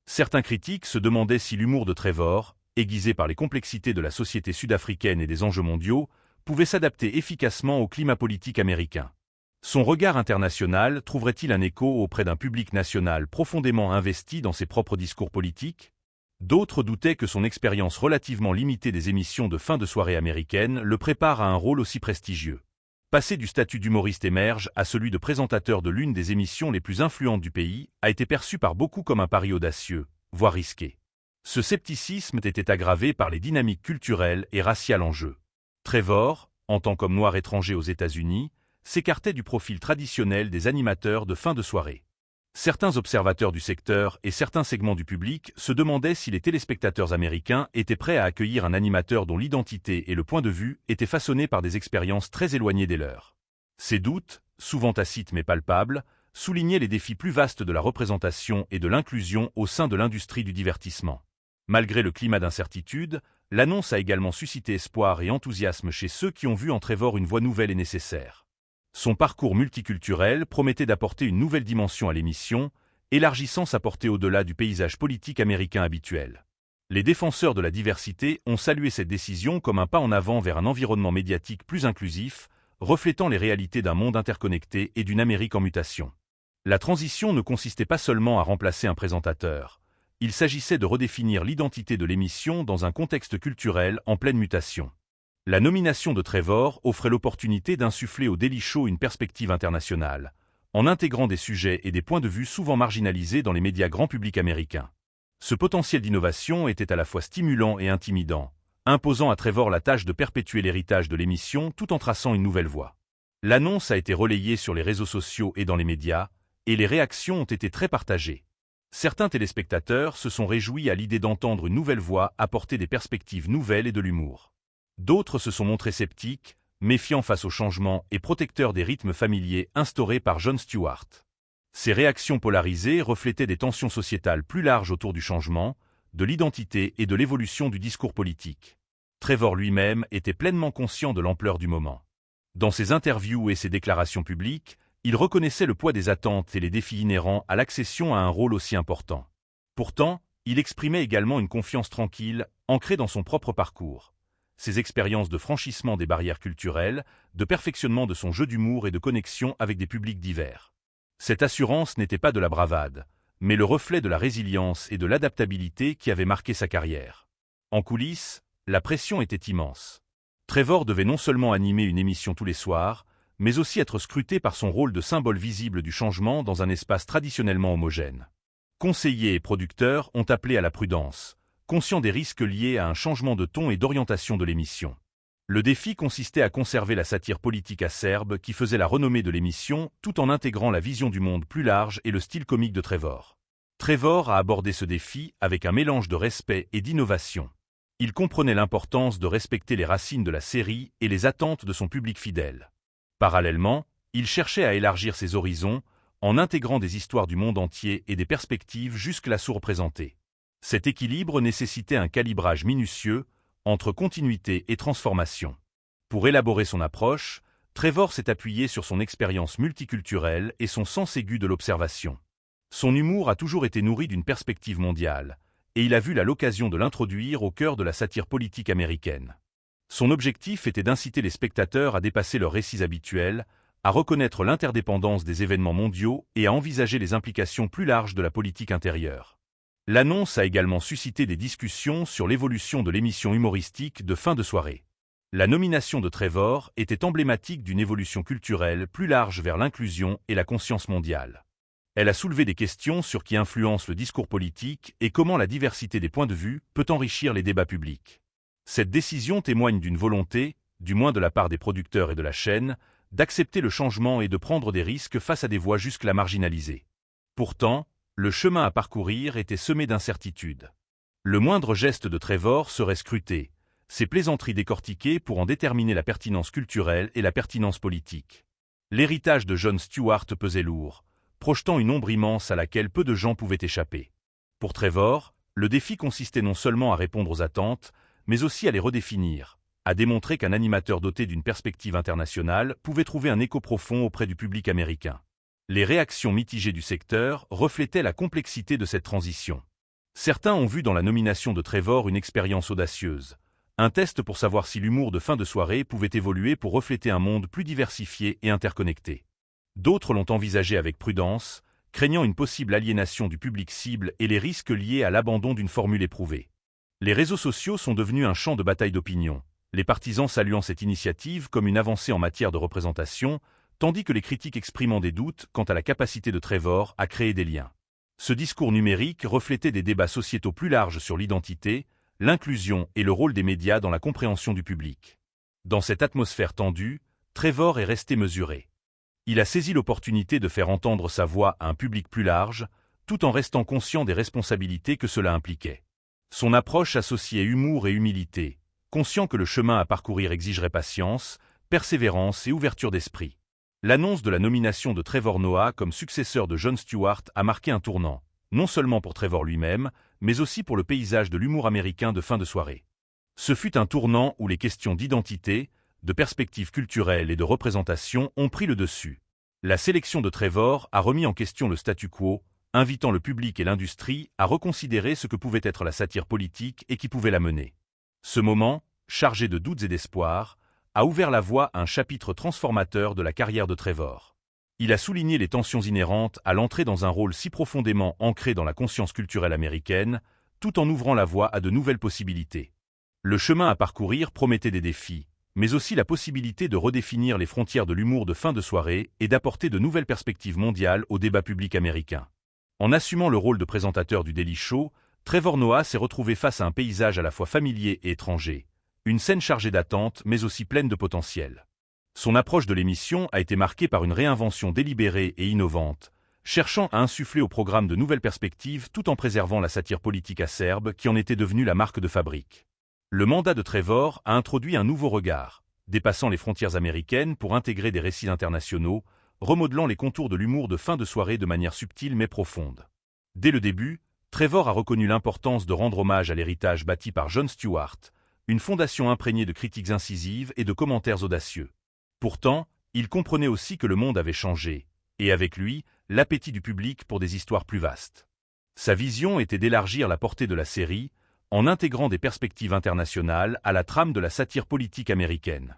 Certains critiques se demandaient si l'humour de Trevor, aiguisé par les complexités de la société sud-africaine et des enjeux mondiaux, pouvait s'adapter efficacement au climat politique américain. Son regard international trouverait-il un écho auprès d'un public national profondément investi dans ses propres discours politiques ? D'autres doutaient que son expérience relativement limitée des émissions de fin de soirée américaines le prépare à un rôle aussi prestigieux. Passer du statut d'humoriste émerge à celui de présentateur de l'une des émissions les plus influentes du pays a été perçu par beaucoup comme un pari audacieux, voire risqué. Ce scepticisme était aggravé par les dynamiques culturelles et raciales en jeu. Trevor, en tant qu'homme noir étranger aux États-Unis, s'écartait du profil traditionnel des animateurs de fin de soirée. Certains observateurs du secteur et certains segments du public se demandaient si les téléspectateurs américains étaient prêts à accueillir un animateur dont l'identité et le point de vue étaient façonnés par des expériences très éloignées des leurs. Ces doutes, souvent tacites mais palpables, soulignaient les défis plus vastes de la représentation et de l'inclusion au sein de l'industrie du divertissement. Malgré le climat d'incertitude, l'annonce a également suscité espoir et enthousiasme chez ceux qui ont vu en Trevor une voix nouvelle et nécessaire. Son parcours multiculturel promettait d'apporter une nouvelle dimension à l'émission, élargissant sa portée au-delà du paysage politique américain habituel. Les défenseurs de la diversité ont salué cette décision comme un pas en avant vers un environnement médiatique plus inclusif, reflétant les réalités d'un monde interconnecté et d'une Amérique en mutation. La transition ne consistait pas seulement à remplacer un présentateur. Il s'agissait de redéfinir l'identité de l'émission dans un contexte culturel en pleine mutation. La nomination de Trevor offrait l'opportunité d'insuffler au Daily Show une perspective internationale, en intégrant des sujets et des points de vue souvent marginalisés dans les médias grand public américains. Ce potentiel d'innovation était à la fois stimulant et intimidant, imposant à Trevor la tâche de perpétuer l'héritage de l'émission tout en traçant une nouvelle voie. L'annonce a été relayée sur les réseaux sociaux et dans les médias, et les réactions ont été très partagées. Certains téléspectateurs se sont réjouis à l'idée d'entendre une nouvelle voix apporter des perspectives nouvelles et de l'humour. D'autres se sont montrés sceptiques, méfiants face au changement et protecteurs des rythmes familiers instaurés par Jon Stewart. Ces réactions polarisées reflétaient des tensions sociétales plus larges autour du changement, de l'identité et de l'évolution du discours politique. Trevor lui-même était pleinement conscient de l'ampleur du moment. Dans ses interviews et ses déclarations publiques, il reconnaissait le poids des attentes et les défis inhérents à l'accession à un rôle aussi important. Pourtant, il exprimait également une confiance tranquille, ancrée dans son propre parcours. Ses expériences de franchissement des barrières culturelles, de perfectionnement de son jeu d'humour et de connexion avec des publics divers. Cette assurance n'était pas de la bravade, mais le reflet de la résilience et de l'adaptabilité qui avait marqué sa carrière. En coulisses, la pression était immense. Trevor devait non seulement animer une émission tous les soirs, mais aussi être scruté par son rôle de symbole visible du changement dans un espace traditionnellement homogène. Conseillers et producteurs ont appelé à la prudence, conscients des risques liés à un changement de ton et d'orientation de l'émission. Le défi consistait à conserver la satire politique acerbe qui faisait la renommée de l'émission tout en intégrant la vision du monde plus large et le style comique de Trevor. Trevor a abordé ce défi avec un mélange de respect et d'innovation. Il comprenait l'importance de respecter les racines de la série et les attentes de son public fidèle. Parallèlement, il cherchait à élargir ses horizons en intégrant des histoires du monde entier et des perspectives jusque-là sous-représentées. Cet équilibre nécessitait un calibrage minutieux entre continuité et transformation. Pour élaborer son approche, Trevor s'est appuyé sur son expérience multiculturelle et son sens aigu de l'observation. Son humour a toujours été nourri d'une perspective mondiale, et il a vu l'occasion de l'introduire au cœur de la satire politique américaine. Son objectif était d'inciter les spectateurs à dépasser leurs récits habituels, à reconnaître l'interdépendance des événements mondiaux et à envisager les implications plus larges de la politique intérieure. L'annonce a également suscité des discussions sur l'évolution de l'émission humoristique de fin de soirée. La nomination de Trevor était emblématique d'une évolution culturelle plus large vers l'inclusion et la conscience mondiale. Elle a soulevé des questions sur qui influence le discours politique et comment la diversité des points de vue peut enrichir les débats publics. Cette décision témoigne d'une volonté, du moins de la part des producteurs et de la chaîne, d'accepter le changement et de prendre des risques face à des voix jusque-là marginalisées. Pourtant, le chemin à parcourir était semé d'incertitudes. Le moindre geste de Trevor serait scruté, ses plaisanteries décortiquées pour en déterminer la pertinence culturelle et la pertinence politique. L'héritage de Jon Stewart pesait lourd, projetant une ombre immense à laquelle peu de gens pouvaient échapper. Pour Trevor, le défi consistait non seulement à répondre aux attentes, mais aussi à les redéfinir, à démontrer qu'un animateur doté d'une perspective internationale pouvait trouver un écho profond auprès du public américain. Les réactions mitigées du secteur reflétaient la complexité de cette transition. Certains ont vu dans la nomination de Trevor une expérience audacieuse, un test pour savoir si l'humour de fin de soirée pouvait évoluer pour refléter un monde plus diversifié et interconnecté. D'autres l'ont envisagé avec prudence, craignant une possible aliénation du public cible et les risques liés à l'abandon d'une formule éprouvée. Les réseaux sociaux sont devenus un champ de bataille d'opinion, les partisans saluant cette initiative comme une avancée en matière de représentation, tandis que les critiques exprimant des doutes quant à la capacité de Trevor à créer des liens. Ce discours numérique reflétait des débats sociétaux plus larges sur l'identité, l'inclusion et le rôle des médias dans la compréhension du public. Dans cette atmosphère tendue, Trevor est resté mesuré. Il a saisi l'opportunité de faire entendre sa voix à un public plus large, tout en restant conscient des responsabilités que cela impliquait. Son approche associait humour et humilité, conscient que le chemin à parcourir exigerait patience, persévérance et ouverture d'esprit. L'annonce de la nomination de Trevor Noah comme successeur de Jon Stewart a marqué un tournant, non seulement pour Trevor lui-même, mais aussi pour le paysage de l'humour américain de fin de soirée. Ce fut un tournant où les questions d'identité, de perspective culturelle et de représentation ont pris le dessus. La sélection de Trevor a remis en question le statu quo, invitant le public et l'industrie à reconsidérer ce que pouvait être la satire politique et qui pouvait la mener. Ce moment, chargé de doutes et d'espoir, a ouvert la voie à un chapitre transformateur de la carrière de Trevor. Il a souligné les tensions inhérentes à l'entrée dans un rôle si profondément ancré dans la conscience culturelle américaine, tout en ouvrant la voie à de nouvelles possibilités. Le chemin à parcourir promettait des défis, mais aussi la possibilité de redéfinir les frontières de l'humour de fin de soirée et d'apporter de nouvelles perspectives mondiales au débat public américain. En assumant le rôle de présentateur du Daily Show, Trevor Noah s'est retrouvé face à un paysage à la fois familier et étranger, une scène chargée d'attentes mais aussi pleine de potentiel. Son approche de l'émission a été marquée par une réinvention délibérée et innovante, cherchant à insuffler au programme de nouvelles perspectives tout en préservant la satire politique acerbe qui en était devenue la marque de fabrique. Le mandat de Trevor a introduit un nouveau regard, dépassant les frontières américaines pour intégrer des récits internationaux, remodelant les contours de l'humour de fin de soirée de manière subtile mais profonde. Dès le début, Trevor a reconnu l'importance de rendre hommage à l'héritage bâti par Jon Stewart, une fondation imprégnée de critiques incisives et de commentaires audacieux. Pourtant, il comprenait aussi que le monde avait changé, et avec lui, l'appétit du public pour des histoires plus vastes. Sa vision était d'élargir la portée de la série, en intégrant des perspectives internationales à la trame de la satire politique américaine.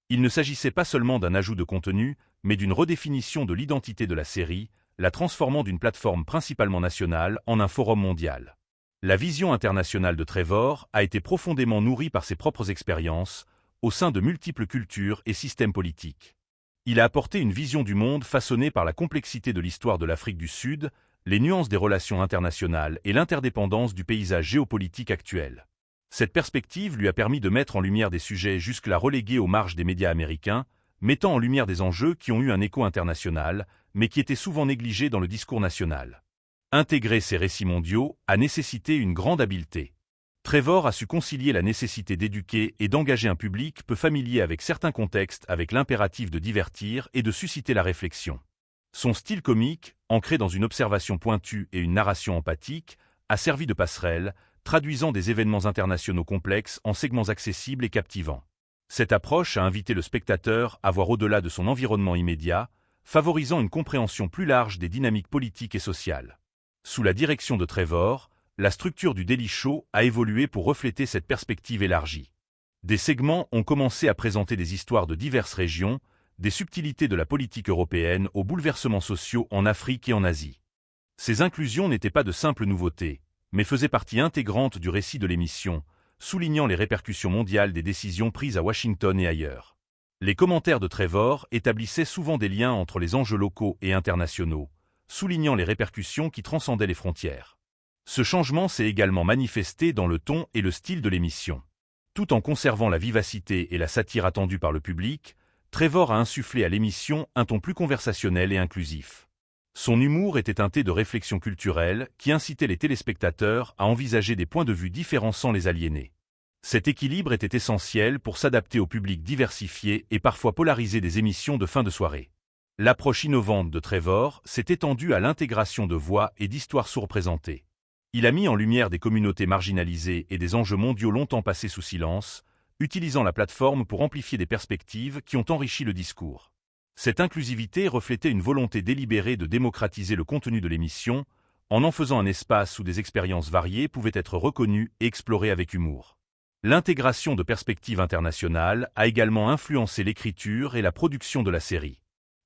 Il ne s'agissait pas seulement d'un ajout de contenu, mais d'une redéfinition de l'identité de la série, la transformant d'une plateforme principalement nationale en un forum mondial. La vision internationale de Trevor a été profondément nourrie par ses propres expériences, au sein de multiples cultures et systèmes politiques. Il a apporté une vision du monde façonnée par la complexité de l'histoire de l'Afrique du Sud, les nuances des relations internationales et l'interdépendance du paysage géopolitique actuel. Cette perspective lui a permis de mettre en lumière des sujets jusque-là relégués aux marges des médias américains, mettant en lumière des enjeux qui ont eu un écho international, mais qui étaient souvent négligés dans le discours national. Intégrer ces récits mondiaux a nécessité une grande habileté. Trevor a su concilier la nécessité d'éduquer et d'engager un public peu familier avec certains contextes avec l'impératif de divertir et de susciter la réflexion. Son style comique, ancré dans une observation pointue et une narration empathique, a servi de passerelle, traduisant des événements internationaux complexes en segments accessibles et captivants. Cette approche a invité le spectateur à voir au-delà de son environnement immédiat, favorisant une compréhension plus large des dynamiques politiques et sociales. Sous la direction de Trevor, la structure du Daily Show a évolué pour refléter cette perspective élargie. Des segments ont commencé à présenter des histoires de diverses régions, des subtilités de la politique européenne aux bouleversements sociaux en Afrique et en Asie. Ces inclusions n'étaient pas de simples nouveautés, mais faisaient partie intégrante du récit de l'émission, soulignant les répercussions mondiales des décisions prises à Washington et ailleurs. Les commentaires de Trevor établissaient souvent des liens entre les enjeux locaux et internationaux, soulignant les répercussions qui transcendaient les frontières. Ce changement s'est également manifesté dans le ton et le style de l'émission. Tout en conservant la vivacité et la satire attendues par le public, Trevor a insufflé à l'émission un ton plus conversationnel et inclusif. Son humour était teinté de réflexions culturelles qui incitaient les téléspectateurs à envisager des points de vue différents sans les aliéner. Cet équilibre était essentiel pour s'adapter au public diversifié et parfois polarisé des émissions de fin de soirée. L'approche innovante de Trevor s'est étendue à l'intégration de voix et d'histoires sous-représentées. Il a mis en lumière des communautés marginalisées et des enjeux mondiaux longtemps passés sous silence, utilisant la plateforme pour amplifier des perspectives qui ont enrichi le discours. Cette inclusivité reflétait une volonté délibérée de démocratiser le contenu de l'émission, en faisant un espace où des expériences variées pouvaient être reconnues et explorées avec humour. L'intégration de perspectives internationales a également influencé l'écriture et la production de la série.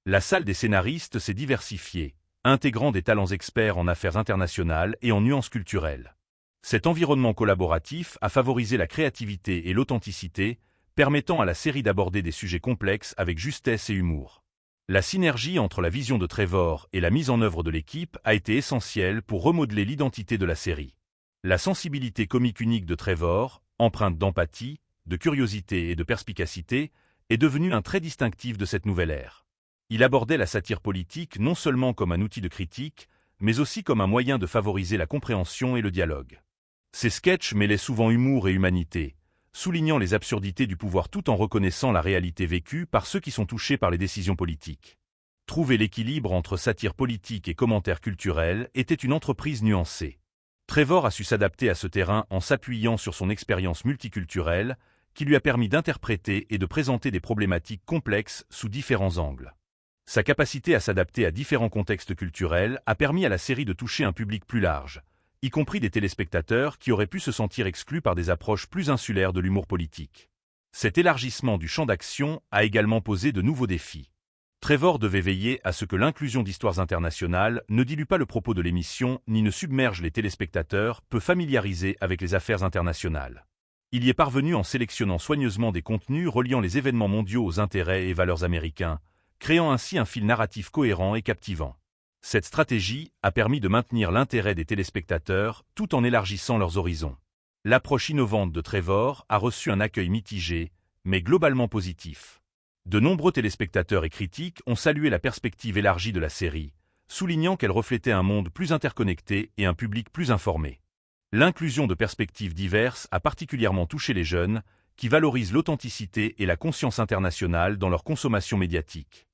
La salle des scénaristes s'est diversifiée, intégrant des talents experts en affaires internationales et en nuances culturelles. Cet environnement collaboratif a favorisé la créativité et l'authenticité, permettant à la série d'aborder des sujets complexes avec justesse et humour. La synergie entre la vision de Trevor et la mise en œuvre de l'équipe a été essentielle pour remodeler l'identité de la série. La sensibilité comique unique de Trevor, empreinte d'empathie, de curiosité et de perspicacité, est devenue un trait distinctif de cette nouvelle ère. Il abordait la satire politique non seulement comme un outil de critique, mais aussi comme un moyen de favoriser la compréhension et le dialogue. Ses sketchs mêlaient souvent humour et humanité, soulignant les absurdités du pouvoir tout en reconnaissant la réalité vécue par ceux qui sont touchés par les décisions politiques. Trouver l'équilibre entre satire politique et commentaires culturels était une entreprise nuancée. Trevor a su s'adapter à ce terrain en s'appuyant sur son expérience multiculturelle, qui lui a permis d'interpréter et de présenter des problématiques complexes sous différents angles. Sa capacité à s'adapter à différents contextes culturels a permis à la série de toucher un public plus large, y compris des téléspectateurs qui auraient pu se sentir exclus par des approches plus insulaires de l'humour politique. Cet élargissement du champ d'action a également posé de nouveaux défis. Trevor devait veiller à ce que l'inclusion d'histoires internationales ne dilue pas le propos de l'émission ni ne submerge les téléspectateurs peu familiarisés avec les affaires internationales. Il y est parvenu en sélectionnant soigneusement des contenus reliant les événements mondiaux aux intérêts et valeurs américains, créant ainsi un fil narratif cohérent et captivant. Cette stratégie a permis de maintenir l'intérêt des téléspectateurs tout en élargissant leurs horizons. L'approche innovante de Trevor a reçu un accueil mitigé, mais globalement positif. De nombreux téléspectateurs et critiques ont salué la perspective élargie de la série, soulignant qu'elle reflétait un monde plus interconnecté et un public plus informé. L'inclusion de perspectives diverses a particulièrement touché les jeunes, qui valorisent l'authenticité et la conscience internationale dans leur consommation médiatique.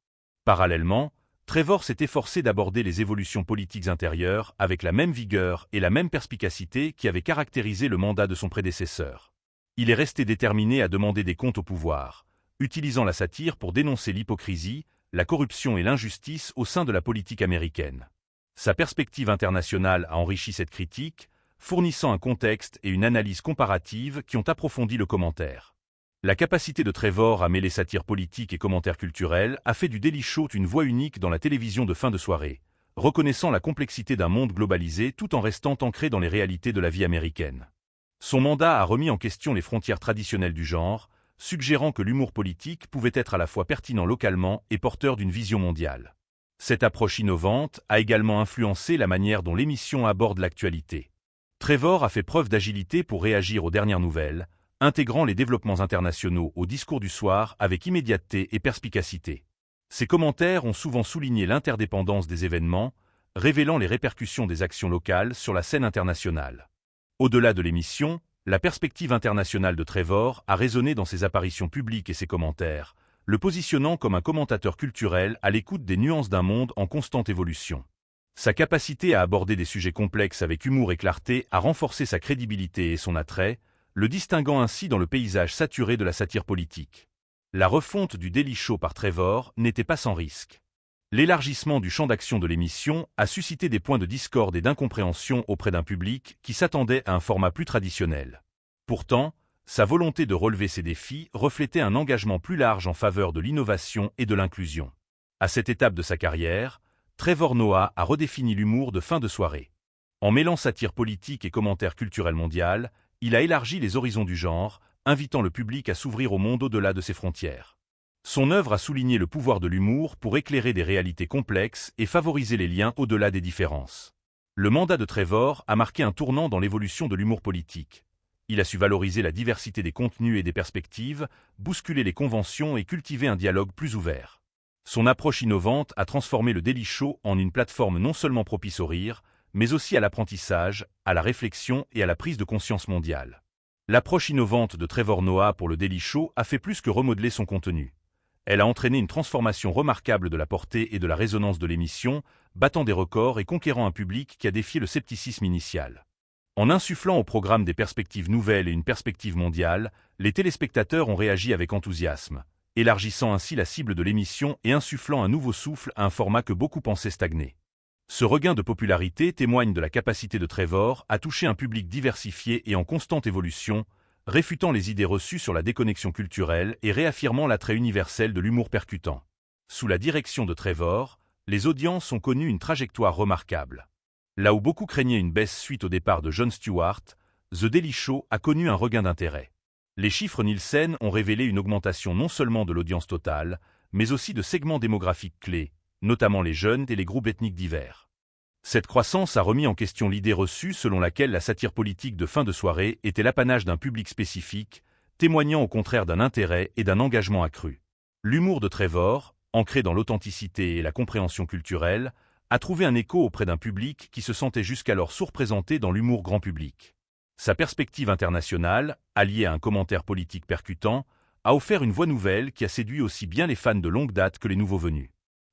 Parallèlement, Trevor s'est efforcé d'aborder les évolutions politiques intérieures avec la même vigueur et la même perspicacité qui avaient caractérisé le mandat de son prédécesseur. Il est resté déterminé à demander des comptes au pouvoir, utilisant la satire pour dénoncer l'hypocrisie, la corruption et l'injustice au sein de la politique américaine. Sa perspective internationale a enrichi cette critique, fournissant un contexte et une analyse comparative qui ont approfondi le commentaire. La capacité de Trevor à mêler satire politique et commentaires culturels a fait du Daily Show une voix unique dans la télévision de fin de soirée, reconnaissant la complexité d'un monde globalisé tout en restant ancré dans les réalités de la vie américaine. Son mandat a remis en question les frontières traditionnelles du genre, suggérant que l'humour politique pouvait être à la fois pertinent localement et porteur d'une vision mondiale. Cette approche innovante a également influencé la manière dont l'émission aborde l'actualité. Trevor a fait preuve d'agilité pour réagir aux dernières nouvelles, intégrant les développements internationaux au discours du soir avec immédiateté et perspicacité. Ses commentaires ont souvent souligné l'interdépendance des événements, révélant les répercussions des actions locales sur la scène internationale. Au-delà de l'émission, la perspective internationale de Trevor a résonné dans ses apparitions publiques et ses commentaires, le positionnant comme un commentateur culturel à l'écoute des nuances d'un monde en constante évolution. Sa capacité à aborder des sujets complexes avec humour et clarté a renforcé sa crédibilité et son attrait, le distinguant ainsi dans le paysage saturé de la satire politique. La refonte du Daily Show par Trevor n'était pas sans risque. L'élargissement du champ d'action de l'émission a suscité des points de discorde et d'incompréhension auprès d'un public qui s'attendait à un format plus traditionnel. Pourtant, sa volonté de relever ces défis reflétait un engagement plus large en faveur de l'innovation et de l'inclusion. À cette étape de sa carrière, Trevor Noah a redéfini l'humour de fin de soirée. En mêlant satire politique et commentaires culturels mondial, il a élargi les horizons du genre, invitant le public à s'ouvrir au monde au-delà de ses frontières. Son œuvre a souligné le pouvoir de l'humour pour éclairer des réalités complexes et favoriser les liens au-delà des différences. Le mandat de Trevor a marqué un tournant dans l'évolution de l'humour politique. Il a su valoriser la diversité des contenus et des perspectives, bousculer les conventions et cultiver un dialogue plus ouvert. Son approche innovante a transformé le Daily Show en une plateforme non seulement propice au rire, mais aussi à l'apprentissage, à la réflexion et à la prise de conscience mondiale. L'approche innovante de Trevor Noah pour le Daily Show a fait plus que remodeler son contenu. Elle a entraîné une transformation remarquable de la portée et de la résonance de l'émission, battant des records et conquérant un public qui a défié le scepticisme initial. En insufflant au programme des perspectives nouvelles et une perspective mondiale, les téléspectateurs ont réagi avec enthousiasme, élargissant ainsi la cible de l'émission et insufflant un nouveau souffle à un format que beaucoup pensaient stagner. Ce regain de popularité témoigne de la capacité de Trevor à toucher un public diversifié et en constante évolution, réfutant les idées reçues sur la déconnexion culturelle et réaffirmant l'attrait universel de l'humour percutant. Sous la direction de Trevor, les audiences ont connu une trajectoire remarquable. Là où beaucoup craignaient une baisse suite au départ de Jon Stewart, The Daily Show a connu un regain d'intérêt. Les chiffres Nielsen ont révélé une augmentation non seulement de l'audience totale, mais aussi de segments démographiques clés, notamment les jeunes et les groupes ethniques divers. Cette croissance a remis en question l'idée reçue selon laquelle la satire politique de fin de soirée était l'apanage d'un public spécifique, témoignant au contraire d'un intérêt et d'un engagement accru. L'humour de Trevor, ancré dans l'authenticité et la compréhension culturelle, a trouvé un écho auprès d'un public qui se sentait jusqu'alors sous-représenté dans l'humour grand public. Sa perspective internationale, alliée à un commentaire politique percutant, a offert une voix nouvelle qui a séduit aussi bien les fans de longue date que les nouveaux venus.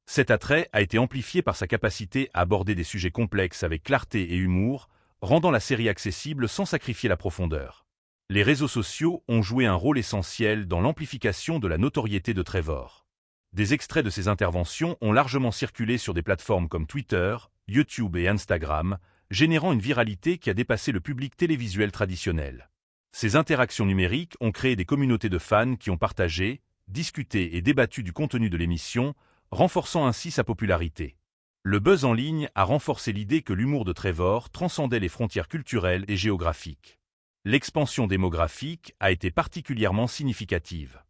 Cet attrait a été amplifié par sa capacité à aborder des sujets complexes avec clarté et humour, rendant la série accessible sans sacrifier la profondeur. Les réseaux sociaux ont joué un rôle essentiel dans l'amplification de la notoriété de Trevor. Des extraits de ses interventions ont largement circulé sur des plateformes comme Twitter, YouTube et Instagram, générant une viralité qui a dépassé le public télévisuel traditionnel. Ces interactions numériques ont créé des communautés de fans qui ont partagé, discuté et débattu du contenu de l'émission, renforçant ainsi sa popularité. Le buzz en ligne a renforcé l'idée que l'humour de Trevor transcendait les frontières culturelles et géographiques. L'expansion démographique a été particulièrement significative.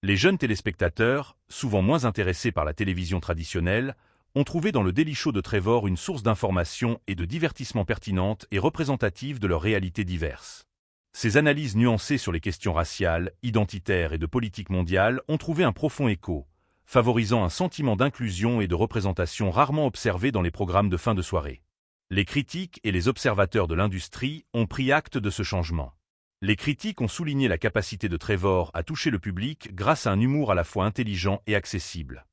Les jeunes téléspectateurs, souvent moins intéressés par la télévision traditionnelle, ont trouvé dans le Daily Show de Trevor une source d'information et de divertissement pertinente et représentative de leurs réalités diverses. Ses analyses nuancées sur les questions raciales, identitaires et de politique mondiale ont trouvé un profond écho, favorisant un sentiment d'inclusion et de représentation rarement observé dans les programmes de fin de soirée. Les critiques et les observateurs de l'industrie ont pris acte de ce changement. Les critiques ont souligné la capacité de Trevor à toucher le public grâce à un humour à la fois intelligent et accessible.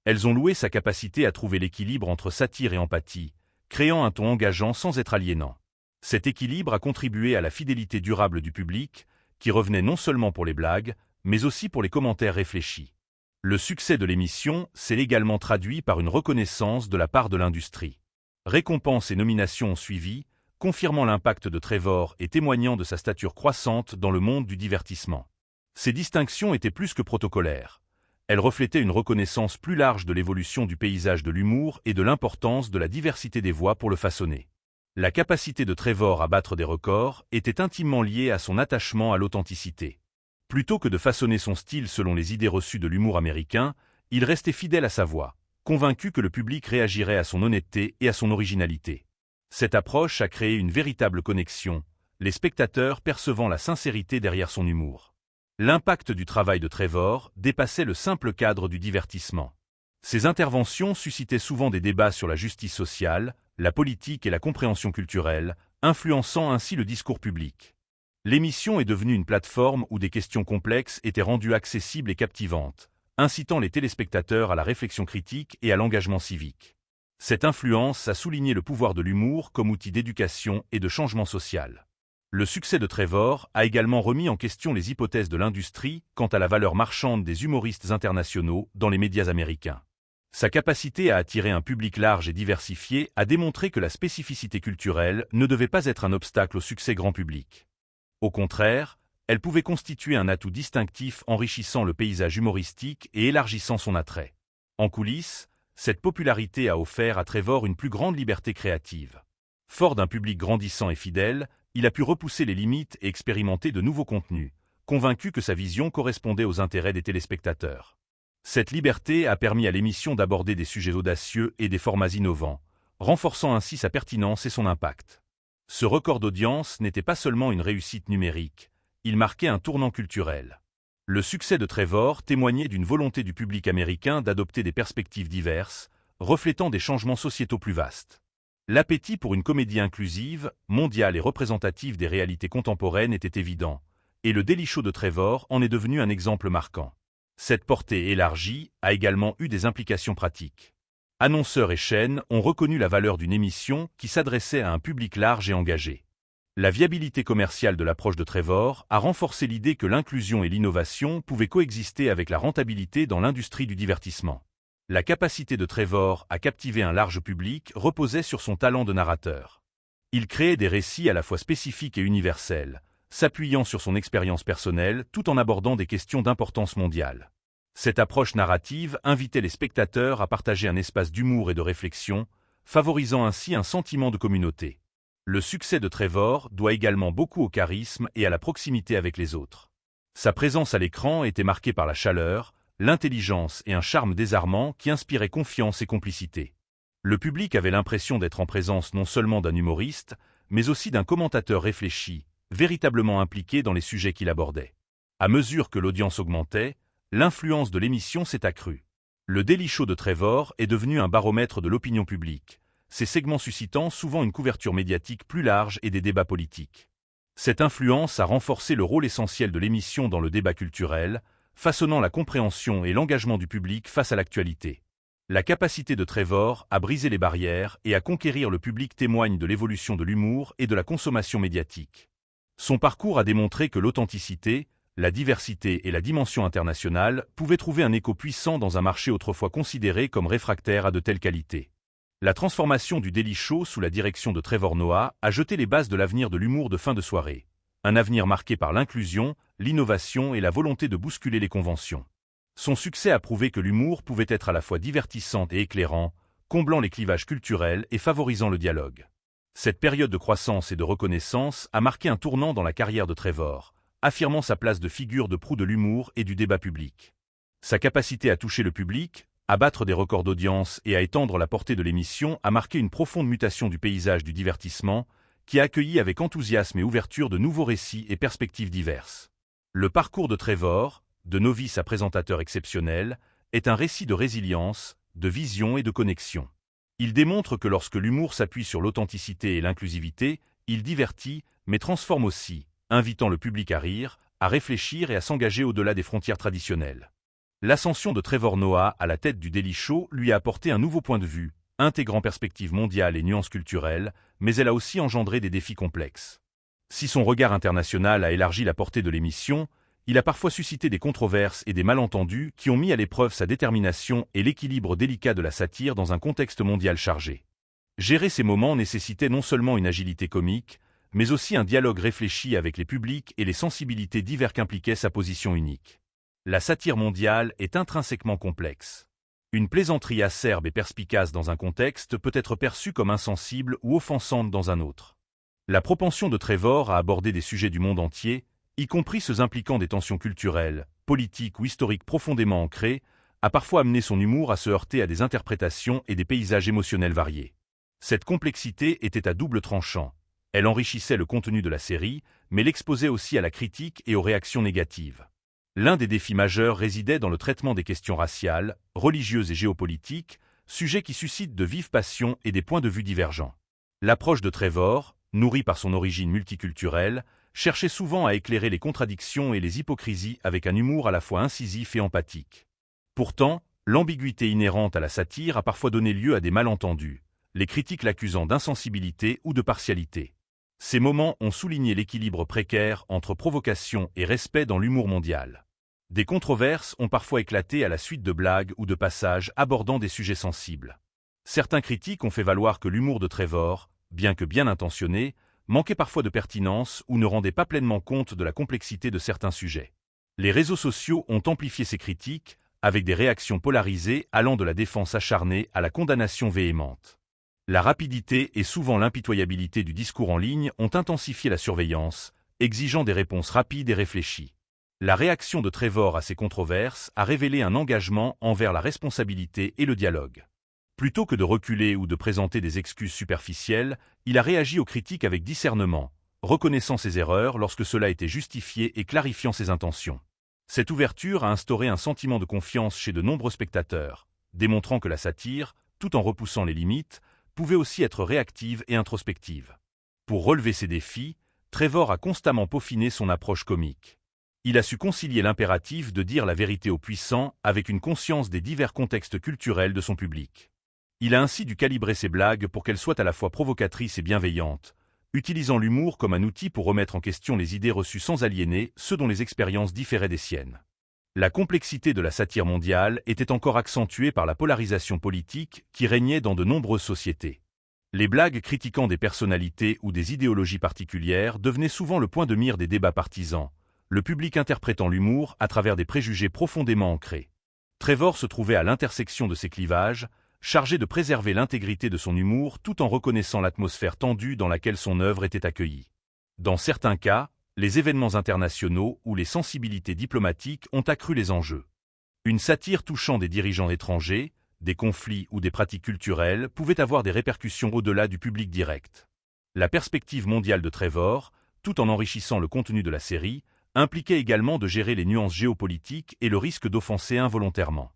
Elles ont loué sa capacité à trouver l'équilibre entre satire et empathie, créant un ton engageant sans être aliénant. Cet équilibre a contribué à la fidélité durable du public, qui revenait non seulement pour les blagues, mais aussi pour les commentaires réfléchis. Le succès de l'émission s'est également traduit par une reconnaissance de la part de l'industrie. Récompenses et nominations ont suivi, confirmant l'impact de Trevor et témoignant de sa stature croissante dans le monde du divertissement. Ces distinctions étaient plus que protocolaires. Elles reflétaient une reconnaissance plus large de l'évolution du paysage de l'humour et de l'importance de la diversité des voix pour le façonner. La capacité de Trevor à battre des records était intimement liée à son attachement à l'authenticité. Plutôt que de façonner son style selon les idées reçues de l'humour américain, il restait fidèle à sa voix, convaincu que le public réagirait à son honnêteté et à son originalité. Cette approche a créé une véritable connexion, les spectateurs percevant la sincérité derrière son humour. L'impact du travail de Trevor dépassait le simple cadre du divertissement. Ses interventions suscitaient souvent des débats sur la justice sociale, la politique et la compréhension culturelle, influençant ainsi le discours public. L'émission est devenue une plateforme où des questions complexes étaient rendues accessibles et captivantes, incitant les téléspectateurs à la réflexion critique et à l'engagement civique. Cette influence a souligné le pouvoir de l'humour comme outil d'éducation et de changement social. Le succès de Trevor a également remis en question les hypothèses de l'industrie quant à la valeur marchande des humoristes internationaux dans les médias américains. Sa capacité à attirer un public large et diversifié a démontré que la spécificité culturelle ne devait pas être un obstacle au succès grand public. Au contraire, elle pouvait constituer un atout distinctif enrichissant le paysage humoristique et élargissant son attrait. En coulisses, cette popularité a offert à Trevor une plus grande liberté créative. Fort d'un public grandissant et fidèle, il a pu repousser les limites et expérimenter de nouveaux contenus, convaincu que sa vision correspondait aux intérêts des téléspectateurs. Cette liberté a permis à l'émission d'aborder des sujets audacieux et des formats innovants, renforçant ainsi sa pertinence et son impact. Ce record d'audience n'était pas seulement une réussite numérique, il marquait un tournant culturel. Le succès de Trevor témoignait d'une volonté du public américain d'adopter des perspectives diverses, reflétant des changements sociétaux plus vastes. L'appétit pour une comédie inclusive, mondiale et représentative des réalités contemporaines était évident, et le Daily Show de Trevor en est devenu un exemple marquant. Cette portée élargie a également eu des implications pratiques. Annonceurs et chaînes ont reconnu la valeur d'une émission qui s'adressait à un public large et engagé. La viabilité commerciale de l'approche de Trevor a renforcé l'idée que l'inclusion et l'innovation pouvaient coexister avec la rentabilité dans l'industrie du divertissement. La capacité de Trevor à captiver un large public reposait sur son talent de narrateur. Il créait des récits à la fois spécifiques et universels, s'appuyant sur son expérience personnelle tout en abordant des questions d'importance mondiale. Cette approche narrative invitait les spectateurs à partager un espace d'humour et de réflexion, favorisant ainsi un sentiment de communauté. Le succès de Trevor doit également beaucoup au charisme et à la proximité avec les autres. Sa présence à l'écran était marquée par la chaleur, l'intelligence et un charme désarmant qui inspiraient confiance et complicité. Le public avait l'impression d'être en présence non seulement d'un humoriste, mais aussi d'un commentateur réfléchi, véritablement impliqué dans les sujets qu'il abordait. À mesure que l'audience augmentait, l'influence de l'émission s'est accrue. Le Daily Show de Trevor est devenu un baromètre de l'opinion publique, ces segments suscitant souvent une couverture médiatique plus large et des débats politiques. Cette influence a renforcé le rôle essentiel de l'émission dans le débat culturel, façonnant la compréhension et l'engagement du public face à l'actualité. La capacité de Trevor à briser les barrières et à conquérir le public témoigne de l'évolution de l'humour et de la consommation médiatique. Son parcours a démontré que l'authenticité, la diversité et la dimension internationale pouvaient trouver un écho puissant dans un marché autrefois considéré comme réfractaire à de telles qualités. La transformation du Daily Show sous la direction de Trevor Noah a jeté les bases de l'avenir de l'humour de fin de soirée. Un avenir marqué par l'inclusion, l'innovation et la volonté de bousculer les conventions. Son succès a prouvé que l'humour pouvait être à la fois divertissant et éclairant, comblant les clivages culturels et favorisant le dialogue. Cette période de croissance et de reconnaissance a marqué un tournant dans la carrière de Trevor, affirmant sa place de figure de proue de l'humour et du débat public. Sa capacité à toucher le public, à battre des records d'audience et à étendre la portée de l'émission a marqué une profonde mutation du paysage du divertissement, qui a accueilli avec enthousiasme et ouverture de nouveaux récits et perspectives diverses. Le parcours de Trevor, de novice à présentateur exceptionnel, est un récit de résilience, de vision et de connexion. Il démontre que lorsque l'humour s'appuie sur l'authenticité et l'inclusivité, il divertit, mais transforme aussi, invitant le public à rire, à réfléchir et à s'engager au-delà des frontières traditionnelles. L'ascension de Trevor Noah à la tête du Daily Show lui a apporté un nouveau point de vue, intégrant perspectives mondiales et nuances culturelles, mais elle a aussi engendré des défis complexes. Si son regard international a élargi la portée de l'émission, il a parfois suscité des controverses et des malentendus qui ont mis à l'épreuve sa détermination et l'équilibre délicat de la satire dans un contexte mondial chargé. Gérer ces moments nécessitait non seulement une agilité comique, mais aussi un dialogue réfléchi avec les publics et les sensibilités diverses qu'impliquait sa position unique. La satire mondiale est intrinsèquement complexe. Une plaisanterie acerbe et perspicace dans un contexte peut être perçue comme insensible ou offensante dans un autre. La propension de Trevor à aborder des sujets du monde entier, y compris ceux impliquant des tensions culturelles, politiques ou historiques profondément ancrées, a parfois amené son humour à se heurter à des interprétations et des paysages émotionnels variés. Cette complexité était à double tranchant. Elle enrichissait le contenu de la série, mais l'exposait aussi à la critique et aux réactions négatives. L'un des défis majeurs résidait dans le traitement des questions raciales, religieuses et géopolitiques, sujets qui suscitent de vives passions et des points de vue divergents. L'approche de Trevor, nourrie par son origine multiculturelle, cherchait souvent à éclairer les contradictions et les hypocrisies avec un humour à la fois incisif et empathique. Pourtant, l'ambiguïté inhérente à la satire a parfois donné lieu à des malentendus, les critiques l'accusant d'insensibilité ou de partialité. Ces moments ont souligné l'équilibre précaire entre provocation et respect dans l'humour mondial. Des controverses ont parfois éclaté à la suite de blagues ou de passages abordant des sujets sensibles. Certains critiques ont fait valoir que l'humour de Trevor, bien que bien intentionné, manquait parfois de pertinence ou ne rendait pas pleinement compte de la complexité de certains sujets. Les réseaux sociaux ont amplifié ces critiques, avec des réactions polarisées allant de la défense acharnée à la condamnation véhémente. La rapidité et souvent l'impitoyabilité du discours en ligne ont intensifié la surveillance, exigeant des réponses rapides et réfléchies. La réaction de Trevor à ces controverses a révélé un engagement envers la responsabilité et le dialogue. Plutôt que de reculer ou de présenter des excuses superficielles, il a réagi aux critiques avec discernement, reconnaissant ses erreurs lorsque cela était justifié et clarifiant ses intentions. Cette ouverture a instauré un sentiment de confiance chez de nombreux spectateurs, démontrant que la satire, tout en repoussant les limites, pouvait aussi être réactive et introspective. Pour relever ces défis, Trevor a constamment peaufiné son approche comique. Il a su concilier l'impératif de dire la vérité aux puissants avec une conscience des divers contextes culturels de son public. Il a ainsi dû calibrer ses blagues pour qu'elles soient à la fois provocatrices et bienveillantes, utilisant l'humour comme un outil pour remettre en question les idées reçues sans aliéner ceux dont les expériences différaient des siennes. La complexité de la satire mondiale était encore accentuée par la polarisation politique qui régnait dans de nombreuses sociétés. Les blagues critiquant des personnalités ou des idéologies particulières devenaient souvent le point de mire des débats partisans, le public interprétant l'humour à travers des préjugés profondément ancrés. Trevor se trouvait à l'intersection de ces clivages, chargé de préserver l'intégrité de son humour tout en reconnaissant l'atmosphère tendue dans laquelle son œuvre était accueillie. Dans certains cas, les événements internationaux ou les sensibilités diplomatiques ont accru les enjeux. Une satire touchant des dirigeants étrangers, des conflits ou des pratiques culturelles pouvait avoir des répercussions au-delà du public direct. La perspective mondiale de Trevor, tout en enrichissant le contenu de la série, impliquait également de gérer les nuances géopolitiques et le risque d'offenser involontairement.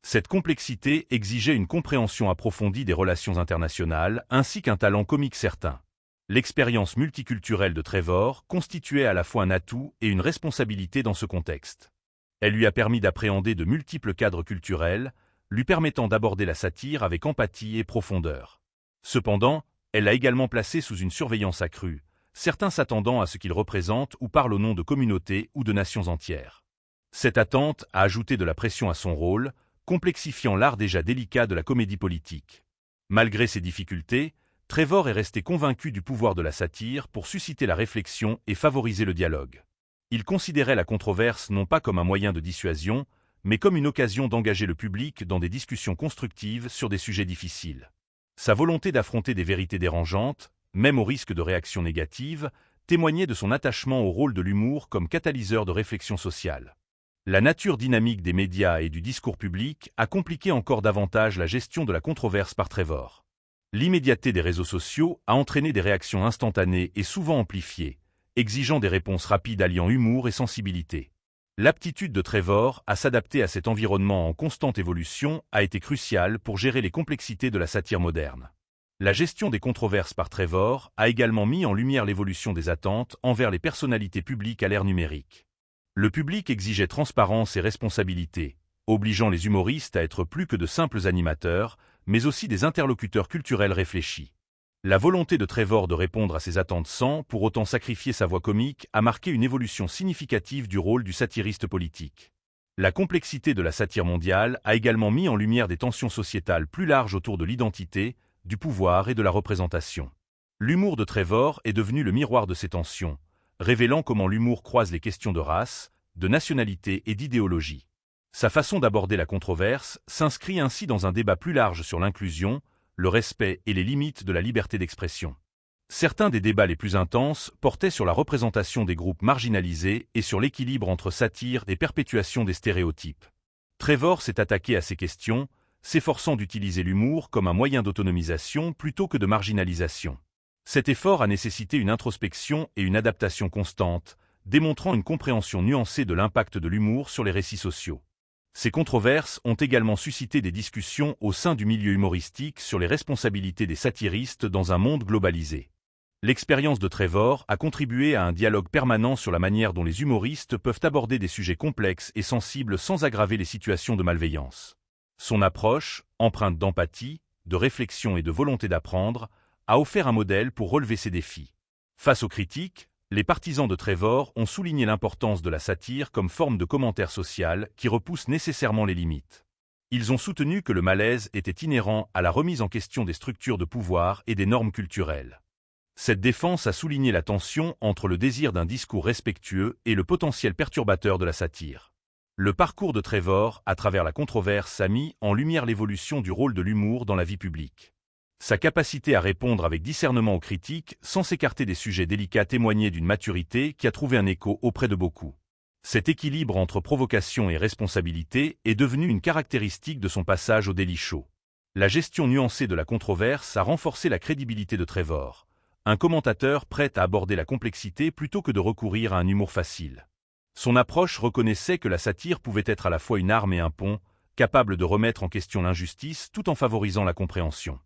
Cette complexité exigeait une compréhension approfondie des relations internationales ainsi qu'un talent comique certain. L'expérience multiculturelle de Trevor constituait à la fois un atout et une responsabilité dans ce contexte. Elle lui a permis d'appréhender de multiples cadres culturels, lui permettant d'aborder la satire avec empathie et profondeur. Cependant, elle l'a également placé sous une surveillance accrue, certains s'attendant à ce qu'il représente ou parle au nom de communautés ou de nations entières. Cette attente a ajouté de la pression à son rôle, complexifiant l'art déjà délicat de la comédie politique. Malgré ces difficultés, Trevor est resté convaincu du pouvoir de la satire pour susciter la réflexion et favoriser le dialogue. Il considérait la controverse non pas comme un moyen de dissuasion, mais comme une occasion d'engager le public dans des discussions constructives sur des sujets difficiles. Sa volonté d'affronter des vérités dérangeantes, même au risque de réactions négatives, témoignait de son attachement au rôle de l'humour comme catalyseur de réflexion sociale. La nature dynamique des médias et du discours public a compliqué encore davantage la gestion de la controverse par Trevor. L'immédiateté des réseaux sociaux a entraîné des réactions instantanées et souvent amplifiées, exigeant des réponses rapides alliant humour et sensibilité. L'aptitude de Trevor à s'adapter à cet environnement en constante évolution a été cruciale pour gérer les complexités de la satire moderne. La gestion des controverses par Trevor a également mis en lumière l'évolution des attentes envers les personnalités publiques à l'ère numérique. Le public exigeait transparence et responsabilité, obligeant les humoristes à être plus que de simples animateurs, mais aussi des interlocuteurs culturels réfléchis. La volonté de Trevor de répondre à ces attentes sans, pour autant, sacrifier sa voix comique a marqué une évolution significative du rôle du satiriste politique. La complexité de la satire mondiale a également mis en lumière des tensions sociétales plus larges autour de l'identité, du pouvoir et de la représentation. L'humour de Trevor est devenu le miroir de ces tensions, révélant comment l'humour croise les questions de race, de nationalité et d'idéologie. Sa façon d'aborder la controverse s'inscrit ainsi dans un débat plus large sur l'inclusion, le respect et les limites de la liberté d'expression. Certains des débats les plus intenses portaient sur la représentation des groupes marginalisés et sur l'équilibre entre satire et perpétuation des stéréotypes. Trevor s'est attaqué à ces questions, s'efforçant d'utiliser l'humour comme un moyen d'autonomisation plutôt que de marginalisation. Cet effort a nécessité une introspection et une adaptation constante, démontrant une compréhension nuancée de l'impact de l'humour sur les récits sociaux. Ces controverses ont également suscité des discussions au sein du milieu humoristique sur les responsabilités des satiristes dans un monde globalisé. L'expérience de Trevor a contribué à un dialogue permanent sur la manière dont les humoristes peuvent aborder des sujets complexes et sensibles sans aggraver les situations de malveillance. Son approche, empreinte d'empathie, de réflexion et de volonté d'apprendre, a offert un modèle pour relever ces défis. Face aux critiques, les partisans de Trevor ont souligné l'importance de la satire comme forme de commentaire social qui repousse nécessairement les limites. Ils ont soutenu que le malaise était inhérent à la remise en question des structures de pouvoir et des normes culturelles. Cette défense a souligné la tension entre le désir d'un discours respectueux et le potentiel perturbateur de la satire. Le parcours de Trevor, à travers la controverse, a mis en lumière l'évolution du rôle de l'humour dans la vie publique. Sa capacité à répondre avec discernement aux critiques, sans s'écarter des sujets délicats, témoignait d'une maturité qui a trouvé un écho auprès de beaucoup. Cet équilibre entre provocation et responsabilité est devenu une caractéristique de son passage au Daily Show. La gestion nuancée de la controverse a renforcé la crédibilité de Trevor, un commentateur prêt à aborder la complexité plutôt que de recourir à un humour facile. Son approche reconnaissait que la satire pouvait être à la fois une arme et un pont, capable de remettre en question l'injustice tout en favorisant la compréhension.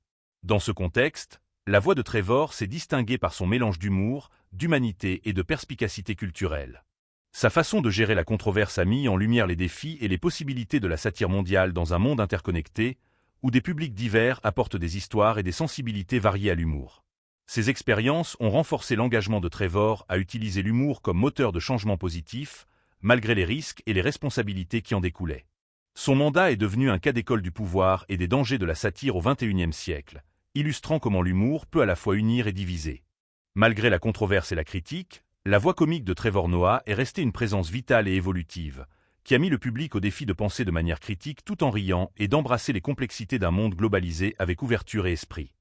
Dans ce contexte, la voix de Trevor s'est distinguée par son mélange d'humour, d'humanité et de perspicacité culturelle. Sa façon de gérer la controverse a mis en lumière les défis et les possibilités de la satire mondiale dans un monde interconnecté, où des publics divers apportent des histoires et des sensibilités variées à l'humour. Ces expériences ont renforcé l'engagement de Trevor à utiliser l'humour comme moteur de changement positif, malgré les risques et les responsabilités qui en découlaient. Son mandat est devenu un cas d'école du pouvoir et des dangers de la satire au XXIe siècle, illustrant comment l'humour peut à la fois unir et diviser. Malgré la controverse et la critique, la voix comique de Trevor Noah est restée une présence vitale et évolutive, qui a mis le public au défi de penser de manière critique tout en riant et d'embrasser les complexités d'un monde globalisé avec ouverture et esprit.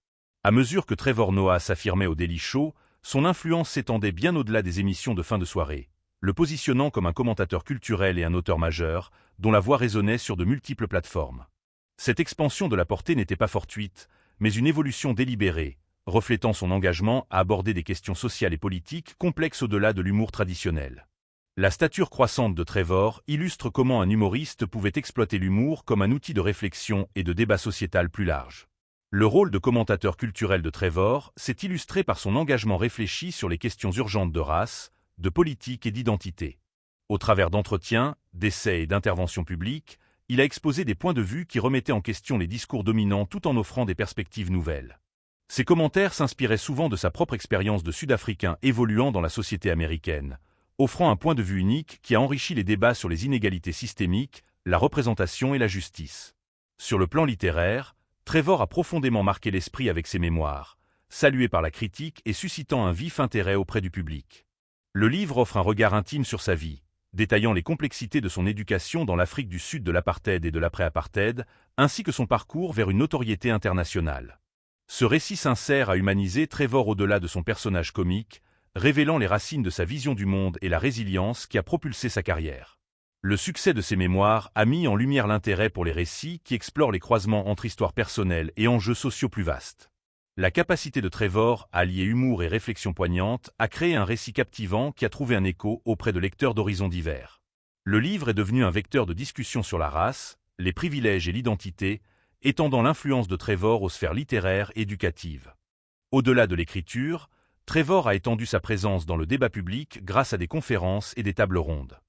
À mesure que Trevor Noah s'affirmait au Daily Show, son influence s'étendait bien au-delà des émissions de fin de soirée, le positionnant comme un commentateur culturel et un auteur majeur, dont la voix résonnait sur de multiples plateformes. Cette expansion de la portée n'était pas fortuite, mais une évolution délibérée, reflétant son engagement à aborder des questions sociales et politiques complexes au-delà de l'humour traditionnel. La stature croissante de Trevor illustre comment un humoriste pouvait exploiter l'humour comme un outil de réflexion et de débat sociétal plus large. Le rôle de commentateur culturel de Trevor s'est illustré par son engagement réfléchi sur les questions urgentes de race, de politique et d'identité. Au travers d'entretiens, d'essais et d'interventions publiques, il a exposé des points de vue qui remettaient en question les discours dominants tout en offrant des perspectives nouvelles. Ses commentaires s'inspiraient souvent de sa propre expérience de Sud-Africain évoluant dans la société américaine, offrant un point de vue unique qui a enrichi les débats sur les inégalités systémiques, la représentation et la justice. Sur le plan littéraire, Trevor a profondément marqué l'esprit avec ses mémoires, salué par la critique et suscitant un vif intérêt auprès du public. Le livre offre un regard intime sur sa vie, détaillant les complexités de son éducation dans l'Afrique du Sud de l'apartheid et de l'après-apartheid, ainsi que son parcours vers une notoriété internationale. Ce récit sincère a humanisé Trevor au-delà de son personnage comique, révélant les racines de sa vision du monde et la résilience qui a propulsé sa carrière. Le succès de ses mémoires a mis en lumière l'intérêt pour les récits qui explorent les croisements entre histoires personnelles et enjeux sociaux plus vastes. La capacité de Trevor à lier humour et réflexion poignante a créé un récit captivant qui a trouvé un écho auprès de lecteurs d'horizons divers. Le livre est devenu un vecteur de discussion sur la race, les privilèges et l'identité, étendant l'influence de Trevor aux sphères littéraires et éducatives. Au-delà de l'écriture, Trevor a étendu sa présence dans le débat public grâce à des conférences et des tables rondes.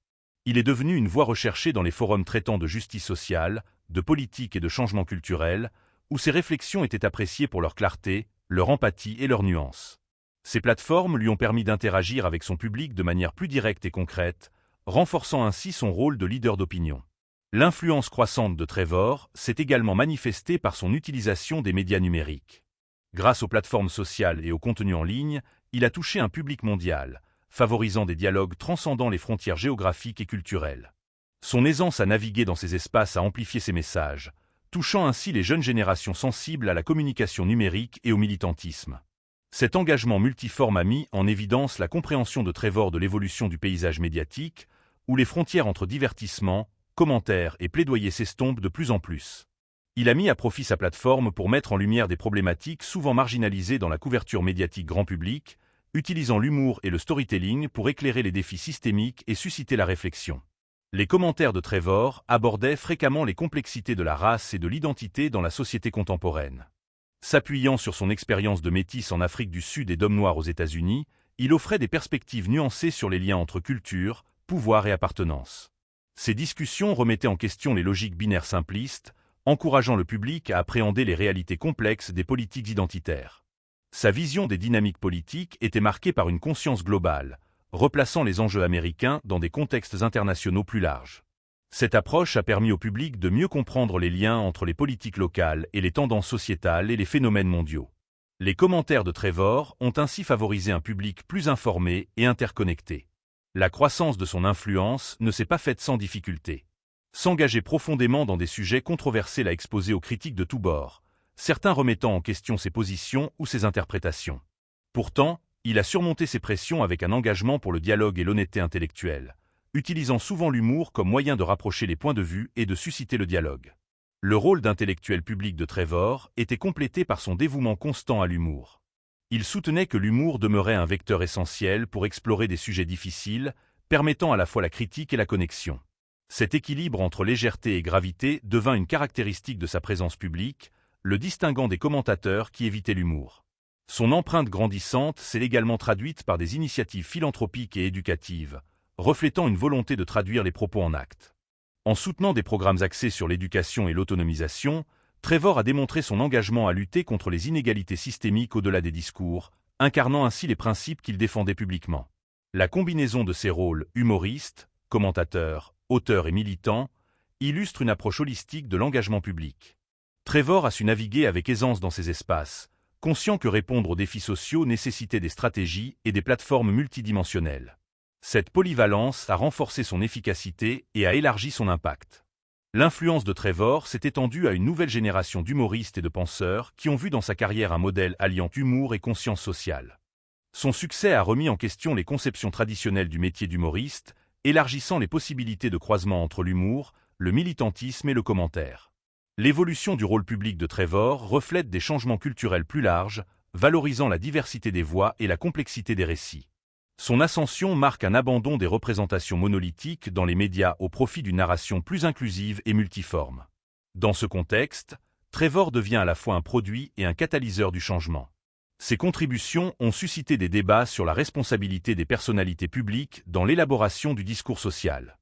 Il est devenu une voix recherchée dans les forums traitant de justice sociale, de politique et de changement culturel, où ses réflexions étaient appréciées pour leur clarté, leur empathie et leur nuance. Ces plateformes lui ont permis d'interagir avec son public de manière plus directe et concrète, renforçant ainsi son rôle de leader d'opinion. L'influence croissante de Trevor s'est également manifestée par son utilisation des médias numériques. Grâce aux plateformes sociales et aux contenus en ligne, il a touché un public mondial, favorisant des dialogues transcendant les frontières géographiques et culturelles. Son aisance à naviguer dans ces espaces a amplifié ses messages, touchant ainsi les jeunes générations sensibles à la communication numérique et au militantisme. Cet engagement multiforme a mis en évidence la compréhension de Trevor de l'évolution du paysage médiatique, où les frontières entre divertissement, commentaires et plaidoyer s'estompent de plus en plus. Il a mis à profit sa plateforme pour mettre en lumière des problématiques souvent marginalisées dans la couverture médiatique grand public, utilisant l'humour et le storytelling pour éclairer les défis systémiques et susciter la réflexion. Les commentaires de Trevor abordaient fréquemment les complexités de la race et de l'identité dans la société contemporaine. S'appuyant sur son expérience de métis en Afrique du Sud et d'homme noir aux États-Unis, il offrait des perspectives nuancées sur les liens entre culture, pouvoir et appartenance. Ces discussions remettaient en question les logiques binaires simplistes, encourageant le public à appréhender les réalités complexes des politiques identitaires. Sa vision des dynamiques politiques était marquée par une conscience globale, replaçant les enjeux américains dans des contextes internationaux plus larges. Cette approche a permis au public de mieux comprendre les liens entre les politiques locales et les tendances sociétales et les phénomènes mondiaux. Les commentaires de Trevor ont ainsi favorisé un public plus informé et interconnecté. La croissance de son influence ne s'est pas faite sans difficulté. S'engager profondément dans des sujets controversés l'a exposé aux critiques de tous bords, certains remettant en question ses positions ou ses interprétations. Pourtant, il a surmonté ces pressions avec un engagement pour le dialogue et l'honnêteté intellectuelle, utilisant souvent l'humour comme moyen de rapprocher les points de vue et de susciter le dialogue. Le rôle d'intellectuel public de Trevor était complété par son dévouement constant à l'humour. Il soutenait que l'humour demeurait un vecteur essentiel pour explorer des sujets difficiles, permettant à la fois la critique et la connexion. Cet équilibre entre légèreté et gravité devint une caractéristique de sa présence publique, le distinguant des commentateurs qui évitaient l'humour. Son empreinte grandissante s'est également traduite par des initiatives philanthropiques et éducatives, reflétant une volonté de traduire les propos en actes. En soutenant des programmes axés sur l'éducation et l'autonomisation, Trevor a démontré son engagement à lutter contre les inégalités systémiques au-delà des discours, incarnant ainsi les principes qu'il défendait publiquement. La combinaison de ses rôles humoriste, commentateur, auteur et militant illustre une approche holistique de l'engagement public. Trevor a su naviguer avec aisance dans ces espaces, conscient que répondre aux défis sociaux nécessitait des stratégies et des plateformes multidimensionnelles. Cette polyvalence a renforcé son efficacité et a élargi son impact. L'influence de Trevor s'est étendue à une nouvelle génération d'humoristes et de penseurs qui ont vu dans sa carrière un modèle alliant humour et conscience sociale. Son succès a remis en question les conceptions traditionnelles du métier d'humoriste, élargissant les possibilités de croisement entre l'humour, le militantisme et le commentaire. L'évolution du rôle public de Trevor reflète des changements culturels plus larges, valorisant la diversité des voix et la complexité des récits. Son ascension marque un abandon des représentations monolithiques dans les médias au profit d'une narration plus inclusive et multiforme. Dans ce contexte, Trevor devient à la fois un produit et un catalyseur du changement. Ses contributions ont suscité des débats sur la responsabilité des personnalités publiques dans l'élaboration du discours social.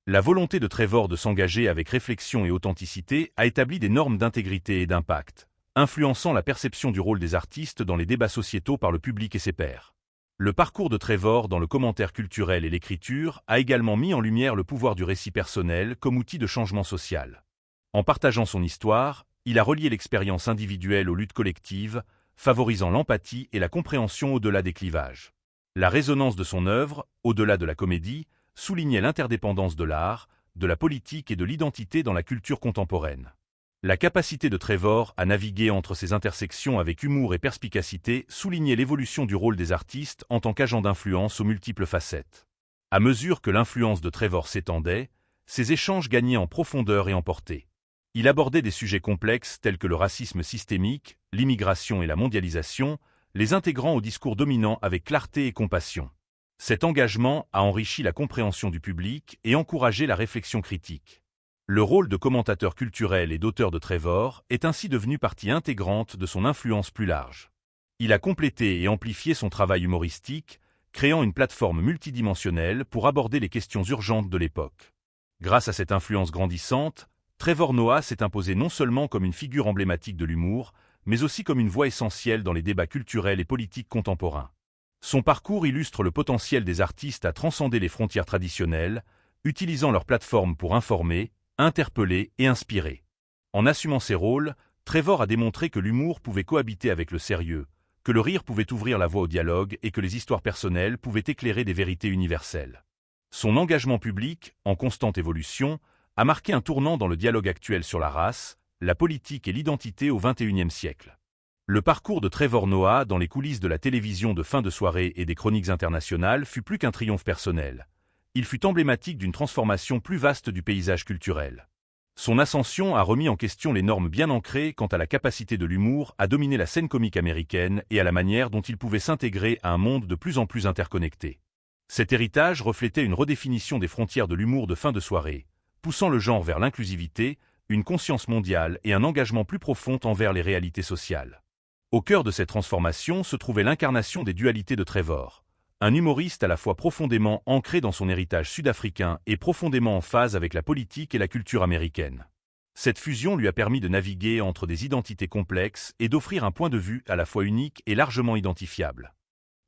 La volonté de Trevor de s'engager avec réflexion et authenticité a établi des normes d'intégrité et d'impact, influençant la perception du rôle des artistes dans les débats sociétaux par le public et ses pairs. Le parcours de Trevor dans le commentaire culturel et l'écriture a également mis en lumière le pouvoir du récit personnel comme outil de changement social. En partageant son histoire, il a relié l'expérience individuelle aux luttes collectives, favorisant l'empathie et la compréhension au-delà des clivages. La résonance de son œuvre, au-delà de la comédie, soulignait l'interdépendance de l'art, de la politique et de l'identité dans la culture contemporaine. La capacité de Trevor à naviguer entre ces intersections avec humour et perspicacité soulignait l'évolution du rôle des artistes en tant qu'agents d'influence aux multiples facettes. À mesure que l'influence de Trevor s'étendait, ses échanges gagnaient en profondeur et en portée. Il abordait des sujets complexes tels que le racisme systémique, l'immigration et la mondialisation, les intégrant au discours dominant avec clarté et compassion. Cet engagement a enrichi la compréhension du public et encouragé la réflexion critique. Le rôle de commentateur culturel et d'auteur de Trevor est ainsi devenu partie intégrante de son influence plus large. Il a complété et amplifié son travail humoristique, créant une plateforme multidimensionnelle pour aborder les questions urgentes de l'époque. Grâce à cette influence grandissante, Trevor Noah s'est imposé non seulement comme une figure emblématique de l'humour, mais aussi comme une voix essentielle dans les débats culturels et politiques contemporains. Son parcours illustre le potentiel des artistes à transcender les frontières traditionnelles, utilisant leur plateforme pour informer, interpeller et inspirer. En assumant ses rôles, Trevor a démontré que l'humour pouvait cohabiter avec le sérieux, que le rire pouvait ouvrir la voie au dialogue et que les histoires personnelles pouvaient éclairer des vérités universelles. Son engagement public, en constante évolution, a marqué un tournant dans le dialogue actuel sur la race, la politique et l'identité au XXIe siècle. Le parcours de Trevor Noah dans les coulisses de la télévision de fin de soirée et des chroniques internationales fut plus qu'un triomphe personnel. Il fut emblématique d'une transformation plus vaste du paysage culturel. Son ascension a remis en question les normes bien ancrées quant à la capacité de l'humour à dominer la scène comique américaine et à la manière dont il pouvait s'intégrer à un monde de plus en plus interconnecté. Cet héritage reflétait une redéfinition des frontières de l'humour de fin de soirée, poussant le genre vers l'inclusivité, une conscience mondiale et un engagement plus profond envers les réalités sociales. Au cœur de cette transformation se trouvait l'incarnation des dualités de Trevor, un humoriste à la fois profondément ancré dans son héritage sud-africain et profondément en phase avec la politique et la culture américaine. Cette fusion lui a permis de naviguer entre des identités complexes et d'offrir un point de vue à la fois unique et largement identifiable.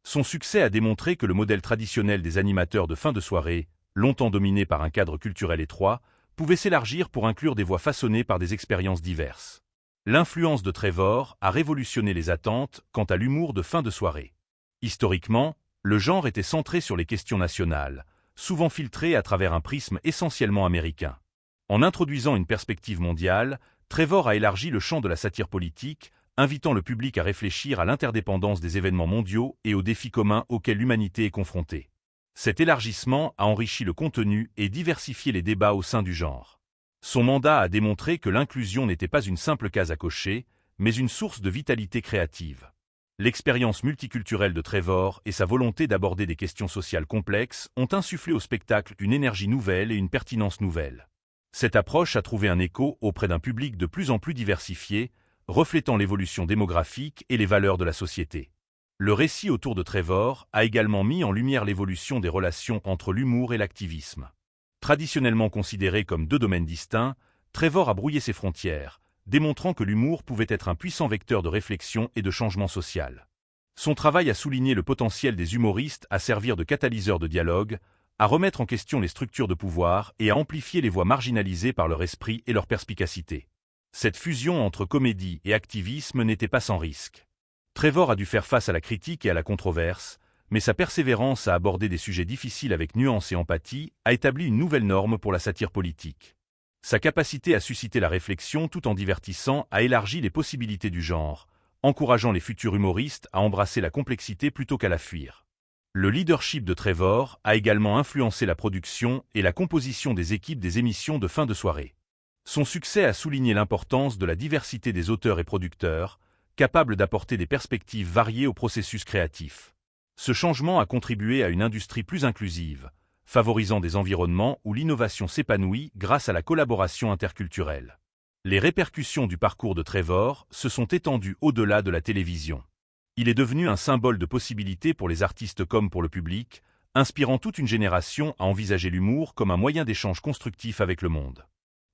Son succès a démontré que le modèle traditionnel des animateurs de fin de soirée, longtemps dominé par un cadre culturel étroit, pouvait s'élargir pour inclure des voix façonnées par des expériences diverses. L'influence de Trevor a révolutionné les attentes quant à l'humour de fin de soirée. Historiquement, le genre était centré sur les questions nationales, souvent filtré à travers un prisme essentiellement américain. En introduisant une perspective mondiale, Trevor a élargi le champ de la satire politique, invitant le public à réfléchir à l'interdépendance des événements mondiaux et aux défis communs auxquels l'humanité est confrontée. Cet élargissement a enrichi le contenu et diversifié les débats au sein du genre. Son mandat a démontré que l'inclusion n'était pas une simple case à cocher, mais une source de vitalité créative. L'expérience multiculturelle de Trevor et sa volonté d'aborder des questions sociales complexes ont insufflé au spectacle une énergie nouvelle et une pertinence nouvelle. Cette approche a trouvé un écho auprès d'un public de plus en plus diversifié, reflétant l'évolution démographique et les valeurs de la société. Le récit autour de Trevor a également mis en lumière l'évolution des relations entre l'humour et l'activisme. Traditionnellement considérés comme deux domaines distincts, Trevor a brouillé ses frontières, démontrant que l'humour pouvait être un puissant vecteur de réflexion et de changement social. Son travail a souligné le potentiel des humoristes à servir de catalyseur de dialogue, à remettre en question les structures de pouvoir et à amplifier les voix marginalisées par leur esprit et leur perspicacité. Cette fusion entre comédie et activisme n'était pas sans risque. Trevor a dû faire face à la critique et à la controverse, mais sa persévérance à aborder des sujets difficiles avec nuance et empathie a établi une nouvelle norme pour la satire politique. Sa capacité à susciter la réflexion tout en divertissant a élargi les possibilités du genre, encourageant les futurs humoristes à embrasser la complexité plutôt qu'à la fuir. Le leadership de Trevor a également influencé la production et la composition des équipes des émissions de fin de soirée. Son succès a souligné l'importance de la diversité des auteurs et producteurs, capables d'apporter des perspectives variées au processus créatif. Ce changement a contribué à une industrie plus inclusive, favorisant des environnements où l'innovation s'épanouit grâce à la collaboration interculturelle. Les répercussions du parcours de Trevor se sont étendues au-delà de la télévision. Il est devenu un symbole de possibilités pour les artistes comme pour le public, inspirant toute une génération à envisager l'humour comme un moyen d'échange constructif avec le monde.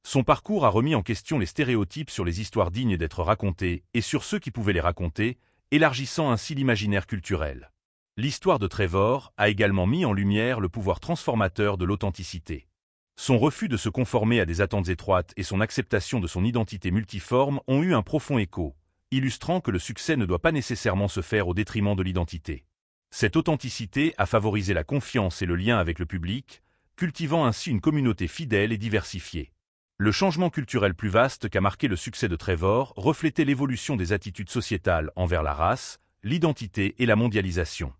Son parcours a remis en question les stéréotypes sur les histoires dignes d'être racontées et sur ceux qui pouvaient les raconter, élargissant ainsi l'imaginaire culturel. L'histoire de Trevor a également mis en lumière le pouvoir transformateur de l'authenticité. Son refus de se conformer à des attentes étroites et son acceptation de son identité multiforme ont eu un profond écho, illustrant que le succès ne doit pas nécessairement se faire au détriment de l'identité. Cette authenticité a favorisé la confiance et le lien avec le public, cultivant ainsi une communauté fidèle et diversifiée. Le changement culturel plus vaste qu'a marqué le succès de Trevor reflétait l'évolution des attitudes sociétales envers la race, l'identité et la mondialisation.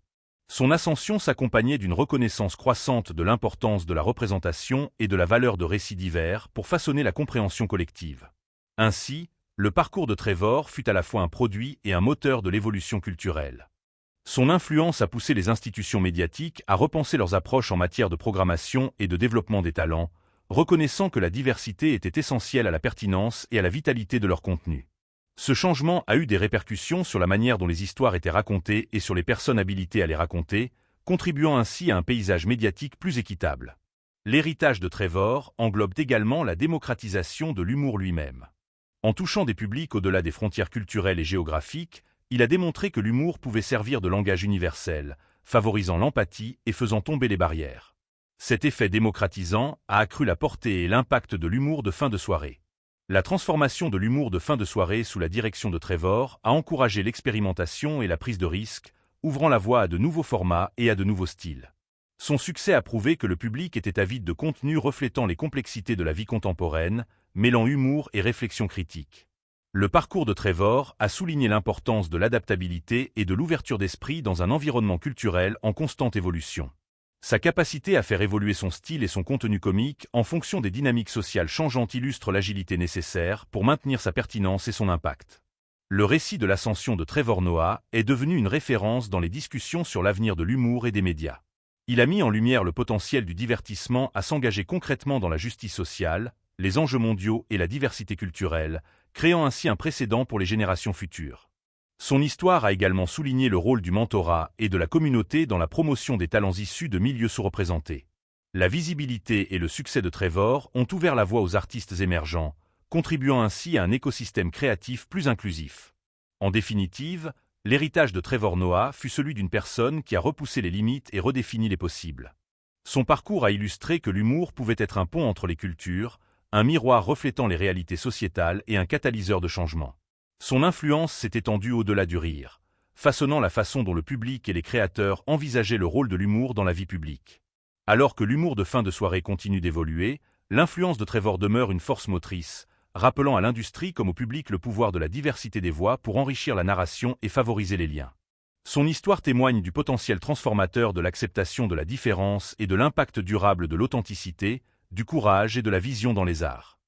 Son ascension s'accompagnait d'une reconnaissance croissante de l'importance de la représentation et de la valeur de récits divers pour façonner la compréhension collective. Ainsi, le parcours de Trevor fut à la fois un produit et un moteur de l'évolution culturelle. Son influence a poussé les institutions médiatiques à repenser leurs approches en matière de programmation et de développement des talents, reconnaissant que la diversité était essentielle à la pertinence et à la vitalité de leur contenu. Ce changement a eu des répercussions sur la manière dont les histoires étaient racontées et sur les personnes habilitées à les raconter, contribuant ainsi à un paysage médiatique plus équitable. L'héritage de Trevor englobe également la démocratisation de l'humour lui-même. En touchant des publics au-delà des frontières culturelles et géographiques, il a démontré que l'humour pouvait servir de langage universel, favorisant l'empathie et faisant tomber les barrières. Cet effet démocratisant a accru la portée et l'impact de l'humour de fin de soirée. La transformation de l'humour de fin de soirée sous la direction de Trevor a encouragé l'expérimentation et la prise de risque, ouvrant la voie à de nouveaux formats et à de nouveaux styles. Son succès a prouvé que le public était avide de contenu reflétant les complexités de la vie contemporaine, mêlant humour et réflexion critique. Le parcours de Trevor a souligné l'importance de l'adaptabilité et de l'ouverture d'esprit dans un environnement culturel en constante évolution. Sa capacité à faire évoluer son style et son contenu comique en fonction des dynamiques sociales changeantes illustre l'agilité nécessaire pour maintenir sa pertinence et son impact. Le récit de l'ascension de Trevor Noah est devenu une référence dans les discussions sur l'avenir de l'humour et des médias. Il a mis en lumière le potentiel du divertissement à s'engager concrètement dans la justice sociale, les enjeux mondiaux et la diversité culturelle, créant ainsi un précédent pour les générations futures. Son histoire a également souligné le rôle du mentorat et de la communauté dans la promotion des talents issus de milieux sous-représentés. La visibilité et le succès de Trevor ont ouvert la voie aux artistes émergents, contribuant ainsi à un écosystème créatif plus inclusif. En définitive, l'héritage de Trevor Noah fut celui d'une personne qui a repoussé les limites et redéfini les possibles. Son parcours a illustré que l'humour pouvait être un pont entre les cultures, un miroir reflétant les réalités sociétales et un catalyseur de changement. Son influence s'est étendue au-delà du rire, façonnant la façon dont le public et les créateurs envisageaient le rôle de l'humour dans la vie publique. Alors que l'humour de fin de soirée continue d'évoluer, l'influence de Trevor demeure une force motrice, rappelant à l'industrie comme au public le pouvoir de la diversité des voix pour enrichir la narration et favoriser les liens. Son histoire témoigne du potentiel transformateur de l'acceptation de la différence et de l'impact durable de l'authenticité, du courage et de la vision dans les arts.